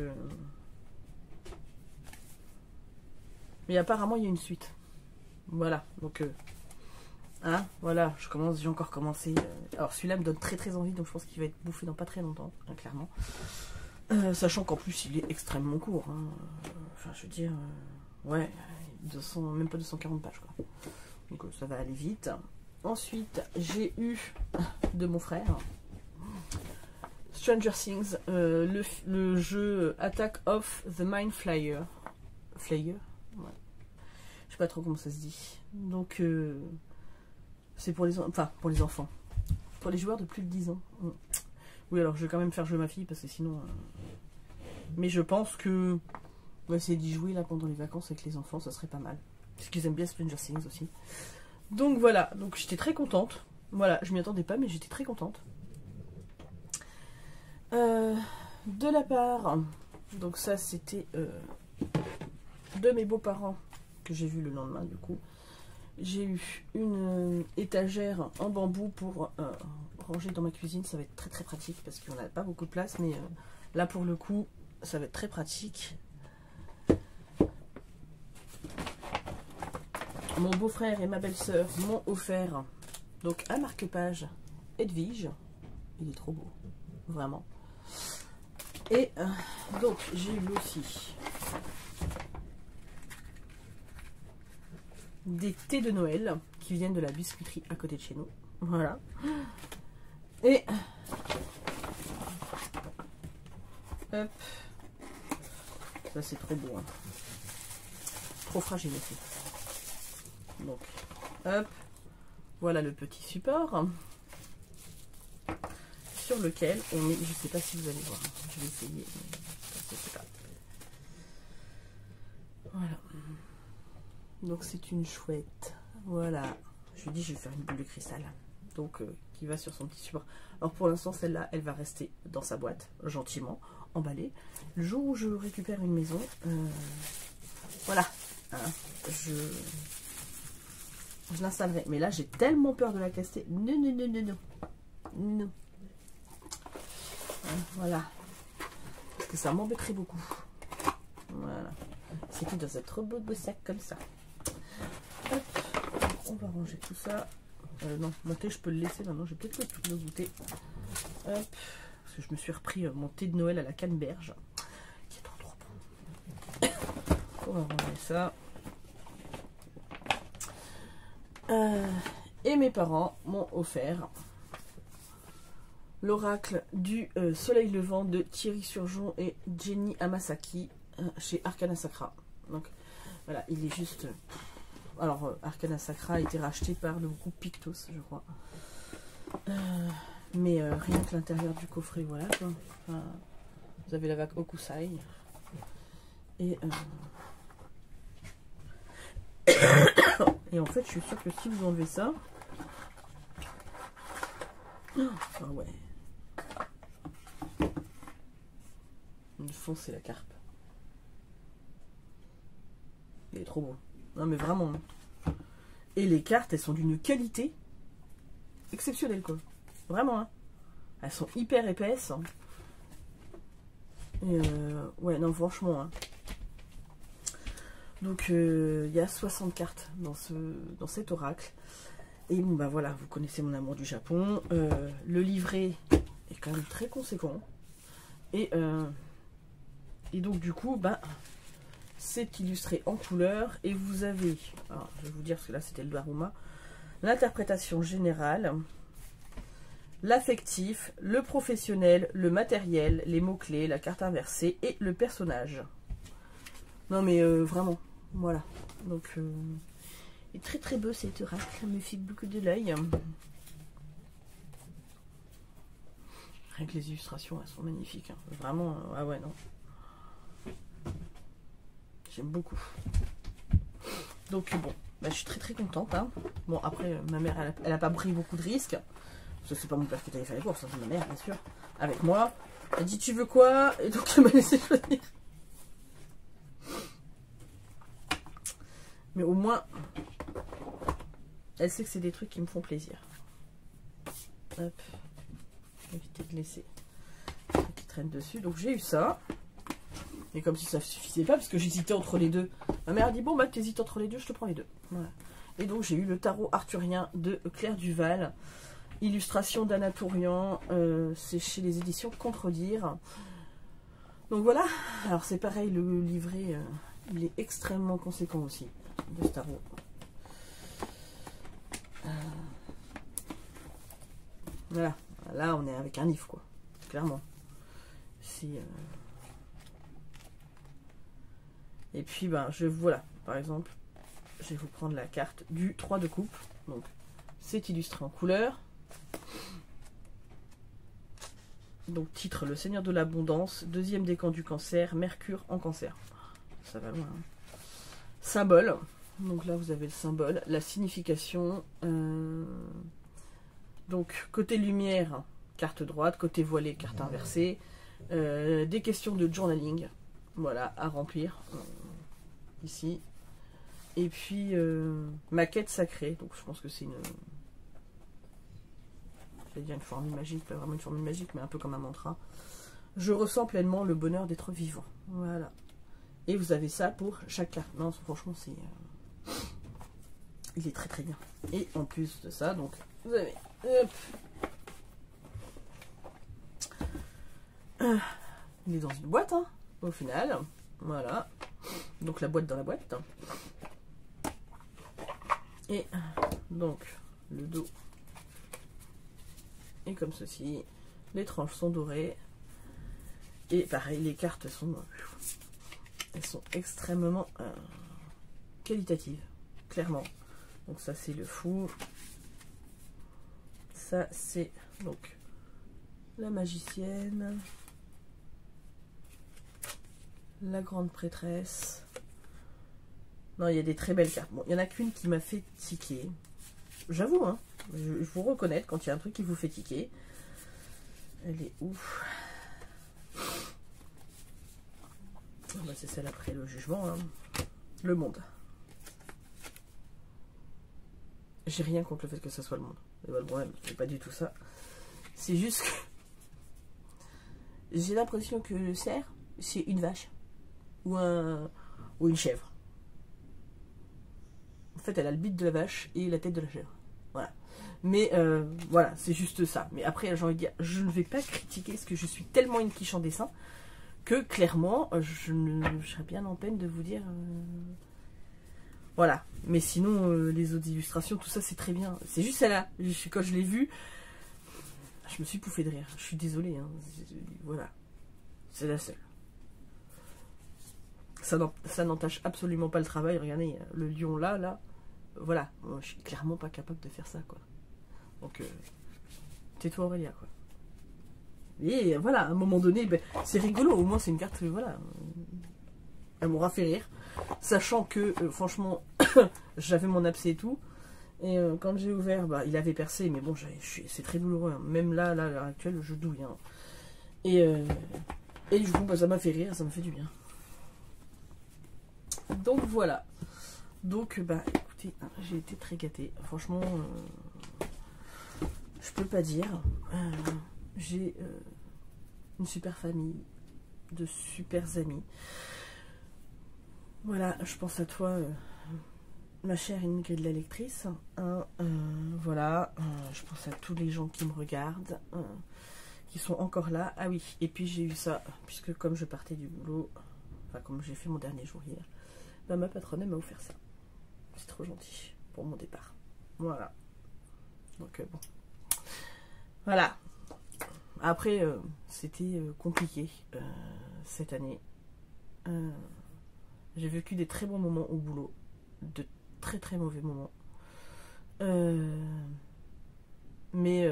mais apparemment, il y a une suite. Voilà. Donc, hein, voilà. J'ai encore commencé. Alors, celui-là me donne très très envie. Donc, je pense qu'il va être bouffé dans pas très longtemps, hein, clairement. Sachant qu'en plus, il est extrêmement court. Hein. Enfin, je veux dire, ouais, 200, même pas 240 pages, quoi. Donc ça va aller vite. Ensuite, j'ai eu de mon frère Stranger Things, le jeu Attack of the Mind Flyer. Flyer, ouais. Je sais pas trop comment ça se dit. Donc c'est pour les enfants. Pour les joueurs de plus de 10 ans. Oui, alors je vais quand même faire jouer ma fille parce que sinon... Mais je pense que on va essayer d'y jouer là pendant les vacances avec les enfants, ça serait pas mal. Parce qu'ils aiment bien Stranger Things aussi. Donc voilà, donc j'étais très contente. Voilà, je m'y attendais pas, mais j'étais très contente. De la part, donc ça c'était de mes beaux-parents que j'ai vu le lendemain du coup. J'ai eu une étagère en bambou pour ranger dans ma cuisine. Ça va être très très pratique parce qu'on n'a pas beaucoup de place, mais là pour le coup, ça va être très pratique. Mon beau-frère et ma belle-sœur m'ont offert donc un marque-page Edwige. Il est trop beau, vraiment. Et donc j'ai eu aussi des thés de Noël qui viennent de la biscuiterie à côté de chez nous. Voilà. Et hop, ça c'est trop beau, hein. Trop fragile aussi. Donc, hop, voilà le petit support sur lequel on met, je sais pas si vous allez voir, je vais essayer, mais je sais pas. Voilà. Donc c'est une chouette. Voilà. Je lui dis je vais faire une boule de cristal. Donc qui va sur son petit support. Alors pour l'instant celle-là, elle va rester dans sa boîte, gentiment, emballée. Le jour où je récupère une maison, voilà, hein, je l'installerai. Mais là j'ai tellement peur de la casser. Non, non, non, non, non. Non. Voilà. Parce que ça m'embêterait beaucoup. Voilà. C'était dans un trop beau sac comme ça. Hop. On va ranger tout ça. Non, mon thé je peux le laisser maintenant. Je vais peut-être le goûter. Hop. Parce que je me suis repris mon thé de Noël à la canneberge. Qui est trop bon. On va ranger ça. Et mes parents m'ont offert l'oracle du soleil levant de Thierry Surgeon et Jenny Hamasaki chez Arcana Sacra. Donc voilà, il est juste... Alors, Arcana Sacra a été racheté par le groupe Pictos, je crois. Mais rien que l'intérieur du coffret, voilà quoi. Enfin, vous avez la vague Okusai. Et, et en fait, je suis sûre que si vous enlevez ça... Ah ouais. Le fond, c'est la carpe. Il est trop beau. Non mais vraiment. Et les cartes, elles sont d'une qualité exceptionnelle quoi. Vraiment. Hein. Elles sont hyper épaisses. Et ouais, non, franchement. Hein. Donc, il y a 60 cartes dans cet oracle. Et bon, bah voilà, vous connaissez mon amour du Japon. Le livret est quand même très conséquent. Et donc, du coup, bah, c'est illustré en couleur. Et vous avez, alors, je vais vous dire, parce que là, c'était le Daruma, l'interprétation générale, l'affectif, le professionnel, le matériel, les mots-clés, la carte inversée et le personnage. Non, mais vraiment, voilà. Donc, est très très beau cet oracle, ça me fait beaucoup de l'œil. Rien que les illustrations, elles sont magnifiques. Hein. Vraiment, ah ouais, non. J'aime beaucoup. Donc bon, bah, je suis très très contente. Hein. Bon, après, ma mère, elle a pas pris beaucoup de risques. Parce que c'est pas mon père qui t'avait fait les courses, c'est ma mère, bien sûr. Avec moi. Elle dit, tu veux quoi? Et donc, elle m'a laissé choisir. Mais au moins, elle sait que c'est des trucs qui me font plaisir. Hop. Éviter de laisser ce qui traîne dessus. Donc j'ai eu ça. Et comme si ça ne suffisait pas, parce que j'hésitais entre les deux. Ma mère a dit, bon bah t'hésites entre les deux, je te prends les deux. Voilà. Et donc j'ai eu le tarot arthurien de Claire Duval. Illustration d'Anna Tourian. C'est chez les éditions Contredire. Donc voilà. Alors c'est pareil, le livret, il est extrêmement conséquent aussi. De ce tarot. Voilà. Là, on est avec un if, quoi. Clairement. Et puis, ben, voilà. Par exemple, je vais vous prendre la carte du 3 de coupe. Donc, c'est illustré en couleur. Donc, titre, le Seigneur de l'Abondance. Deuxième décan du cancer. Mercure en cancer. Ça va loin. Hein. Symbole. Donc là, vous avez le symbole. La signification. Donc, côté lumière, carte droite. Côté voilé, carte inversée. Des questions de journaling. Voilà, à remplir. Ici. Et puis, ma quête sacrée. Donc, je pense que c'est une... Je vais dire une formule magique. Pas vraiment une formule magique, mais un peu comme un mantra. Je ressens pleinement le bonheur d'être vivant. Voilà. Et vous avez ça pour chaque carte. Non, franchement, c'est... Il est très très bien. Et en plus de ça, donc, vous avez... Hop. Il est dans une boîte, hein, au final. Voilà. Donc la boîte dans la boîte. Et donc, le dos est comme ceci. Les tranches sont dorées. Et pareil, les cartes sont... Elles sont extrêmement qualitatives. Clairement. Donc ça, c'est le fou. Ça, c'est donc la magicienne. La grande prêtresse. Non, il y a des très belles cartes. Bon, il n'y en a qu'une qui m'a fait tiquer. J'avoue, hein. Je vous reconnais quand il y a un truc qui vous fait tiquer. Elle est ouf. Ah bah, c'est celle après le jugement. Hein. Le monde. J'ai rien contre le fait que ça soit le monde. C'est pas le problème, c'est pas du tout ça. C'est juste que j'ai l'impression que le cerf, c'est une vache. Ou une chèvre. En fait, elle a le bite de la vache et la tête de la chèvre. Voilà. Mais voilà, c'est juste ça. Mais après, j'ai envie de dire, je ne vais pas critiquer parce que je suis tellement une quiche en dessin que clairement, je serais bien en peine de vous dire... Voilà. Mais sinon, les autres illustrations, tout ça, c'est très bien. C'est juste celle-là. Quand je l'ai vue, je me suis pouffé de rire. Je suis désolée. Hein. Voilà. C'est la seule. Ça n'entache absolument pas le travail. Regardez, le lion là. Voilà. Moi, je suis clairement pas capable de faire ça, quoi. Donc, tais-toi Aurélia, quoi. Et voilà, à un moment donné, ben, c'est rigolo. Au moins, c'est une carte, voilà. Elle m'aura fait rire. Sachant que, franchement, j'avais mon abcès et tout. Et quand j'ai ouvert, bah, il avait percé. Mais bon, c'est très douloureux. Hein. Même là, à l'heure actuelle, je douille. Hein. Et du coup, bah, ça m'a fait rire. Ça m'a fait du bien. Donc, voilà. Donc, bah, écoutez, j'ai été très gâtée. Franchement, je peux pas dire. J'ai une super famille, de super amis. Voilà, je pense à toi, ma chère Ingrid la lectrice. Voilà, je pense à tous les gens qui me regardent, qui sont encore là. Ah oui, et puis j'ai eu ça, puisque comme je partais du boulot, enfin comme j'ai fait mon dernier jour hier, bah, ma patronne m'a offert ça. C'est trop gentil pour mon départ. Voilà. Donc bon. Voilà. Après, c'était compliqué cette année. J'ai vécu des très bons moments au boulot, de très très mauvais moments. Mais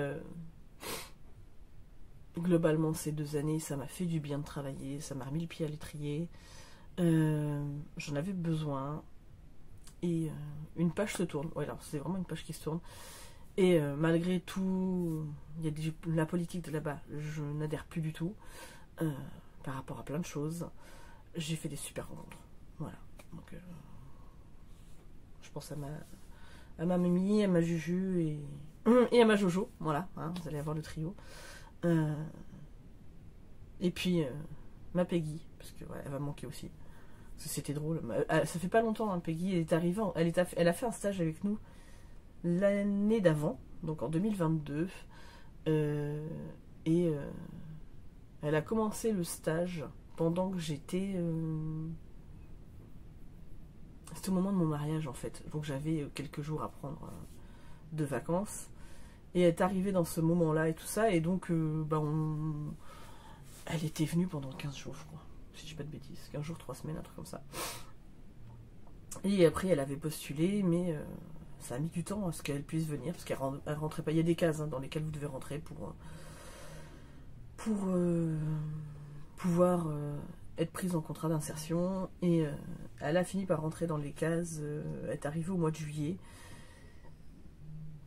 globalement, ces 2 années, ça m'a fait du bien de travailler, ça m'a remis le pied à l'étrier. J'en avais besoin. Et une page se tourne. Ouais, alors c'est vraiment une page qui se tourne. Et malgré tout, il y a la politique de là-bas, je n'adhère plus du tout par rapport à plein de choses. J'ai fait des super rencontres. Voilà. Donc, je pense à ma Mimi, à ma Juju et à ma Jojo. Voilà, hein, vous allez avoir le trio. Et puis ma Peggy, parce que ouais, elle va me manquer aussi. Parce que c'était drôle. Ça fait pas longtemps, hein, Peggy, elle est arrivée, elle a fait un stage avec nous l'année d'avant, donc en 2022, et elle a commencé le stage pendant que j'étais... C'était au moment de mon mariage en fait, donc j'avais quelques jours à prendre de vacances, et elle est arrivée dans ce moment-là et tout ça, et donc bah, elle était venue pendant 15 jours je crois, si je dis pas de bêtises, 15 jours, 3 semaines, un truc comme ça. Et après elle avait postulé, mais... ça a mis du temps à ce qu'elle puisse venir, parce qu'elle rentrait pas. Il y a des cases dans lesquelles vous devez rentrer pour pouvoir être prise en contrat d'insertion. Et elle a fini par rentrer dans les cases. Elle est arrivée au mois de juillet.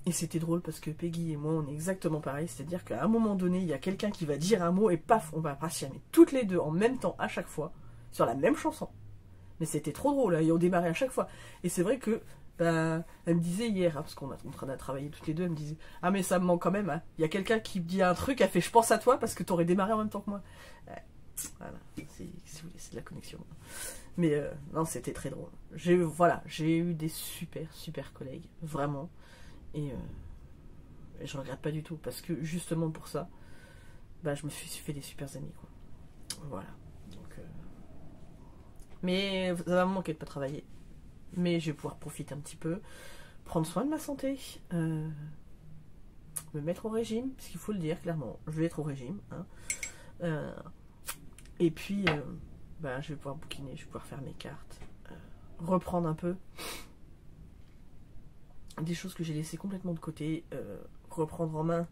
Et c'était drôle parce que Peggy et moi, on est exactement pareil. C'est-à-dire qu'à un moment donné, il y a quelqu'un qui va dire un mot et paf, on va partir toutes les deux en même temps, à chaque fois, sur la même chanson. Mais c'était trop drôle, hein, et on démarrait à chaque fois. Et c'est vrai que bah, elle me disait hier, hein, parce qu'on est en train de travailler toutes les deux, elle me disait « Ah mais ça me manque quand même, hein. Il y a quelqu'un qui me dit un truc, elle fait « Je pense à toi parce que t'aurais démarré en même temps que moi. » Voilà, c'est de la connexion. Mais non, c'était très drôle. Voilà, j'ai eu des super collègues, vraiment. Et je regrette pas du tout, parce que justement pour ça, bah, je me suis fait des super amis, quoi. Voilà. Donc, mais ça va me manquer de pas travailler. Mais je vais pouvoir profiter un petit peu, prendre soin de ma santé, me mettre au régime, parce qu'il faut le dire clairement, je vais être au régime. Hein. Et puis, bah, je vais pouvoir bouquiner, je vais pouvoir faire mes cartes, reprendre un peu des choses que j'ai laissées complètement de côté, reprendre en main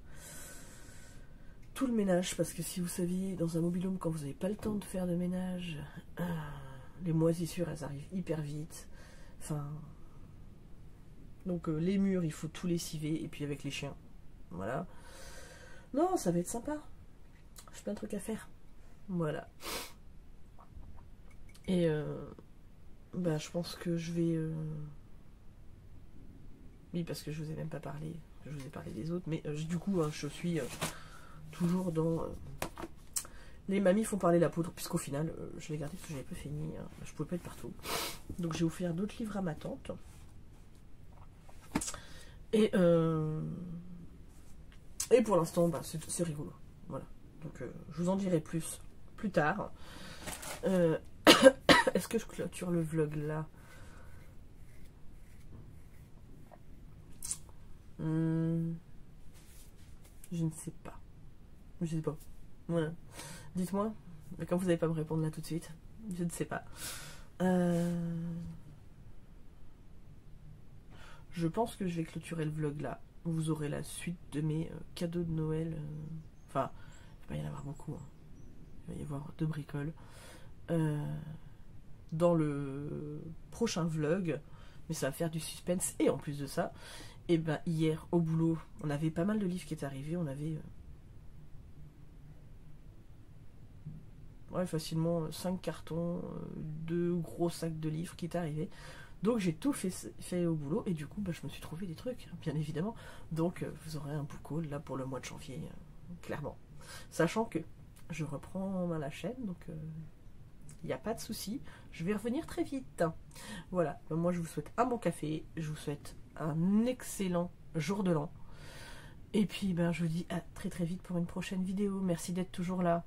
tout le ménage, parce que si vous saviez, dans un mobil-home, quand vous n'avez pas le temps de faire de ménage, les moisissures, elles arrivent hyper vite. Enfin, donc les murs, il faut tout lessiver, et puis avec les chiens, voilà. Non, ça va être sympa. J'ai plein de trucs à faire. Voilà. Et bah, je pense que je vais... Oui, parce que je vous ai même pas parlé. Je vous ai parlé des autres, mais du coup, hein, je suis toujours dans... Les mamies font parler la poudre, puisqu'au final, je l'ai gardé parce que j'avais pas fini. Hein. Je pouvais pas être partout. Donc j'ai offert d'autres livres à ma tante. Et pour l'instant, bah, c'est rigolo. Voilà. Donc je vous en dirai plus tard. Est-ce que je clôture le vlog là? Je ne sais pas. Je sais pas. Voilà. Dites-moi. Mais comme vous n'allez pas me répondre là tout de suite, je ne sais pas. Je pense que je vais clôturer le vlog là. Vous aurez la suite de mes cadeaux de Noël. Enfin, il va y en avoir beaucoup. Hein. Il va y avoir 2 bricoles. Dans le prochain vlog. Mais ça va faire du suspense. Et en plus de ça, et ben hier au boulot, on avait pas mal de livres qui étaient arrivés. On avait facilement 5 cartons, 2 gros sacs de livres qui étaient arrivés. Donc j'ai tout fait au boulot et du coup je me suis trouvé des trucs, bien évidemment. Donc vous aurez un book haul là pour le mois de janvier, clairement. Sachant que je reprends la chaîne, donc il n'y a pas de souci. Je vais revenir très vite. Voilà, moi je vous souhaite un bon café, je vous souhaite un excellent jour de l'an. Et puis je vous dis à très très vite pour une prochaine vidéo. Merci d'être toujours là.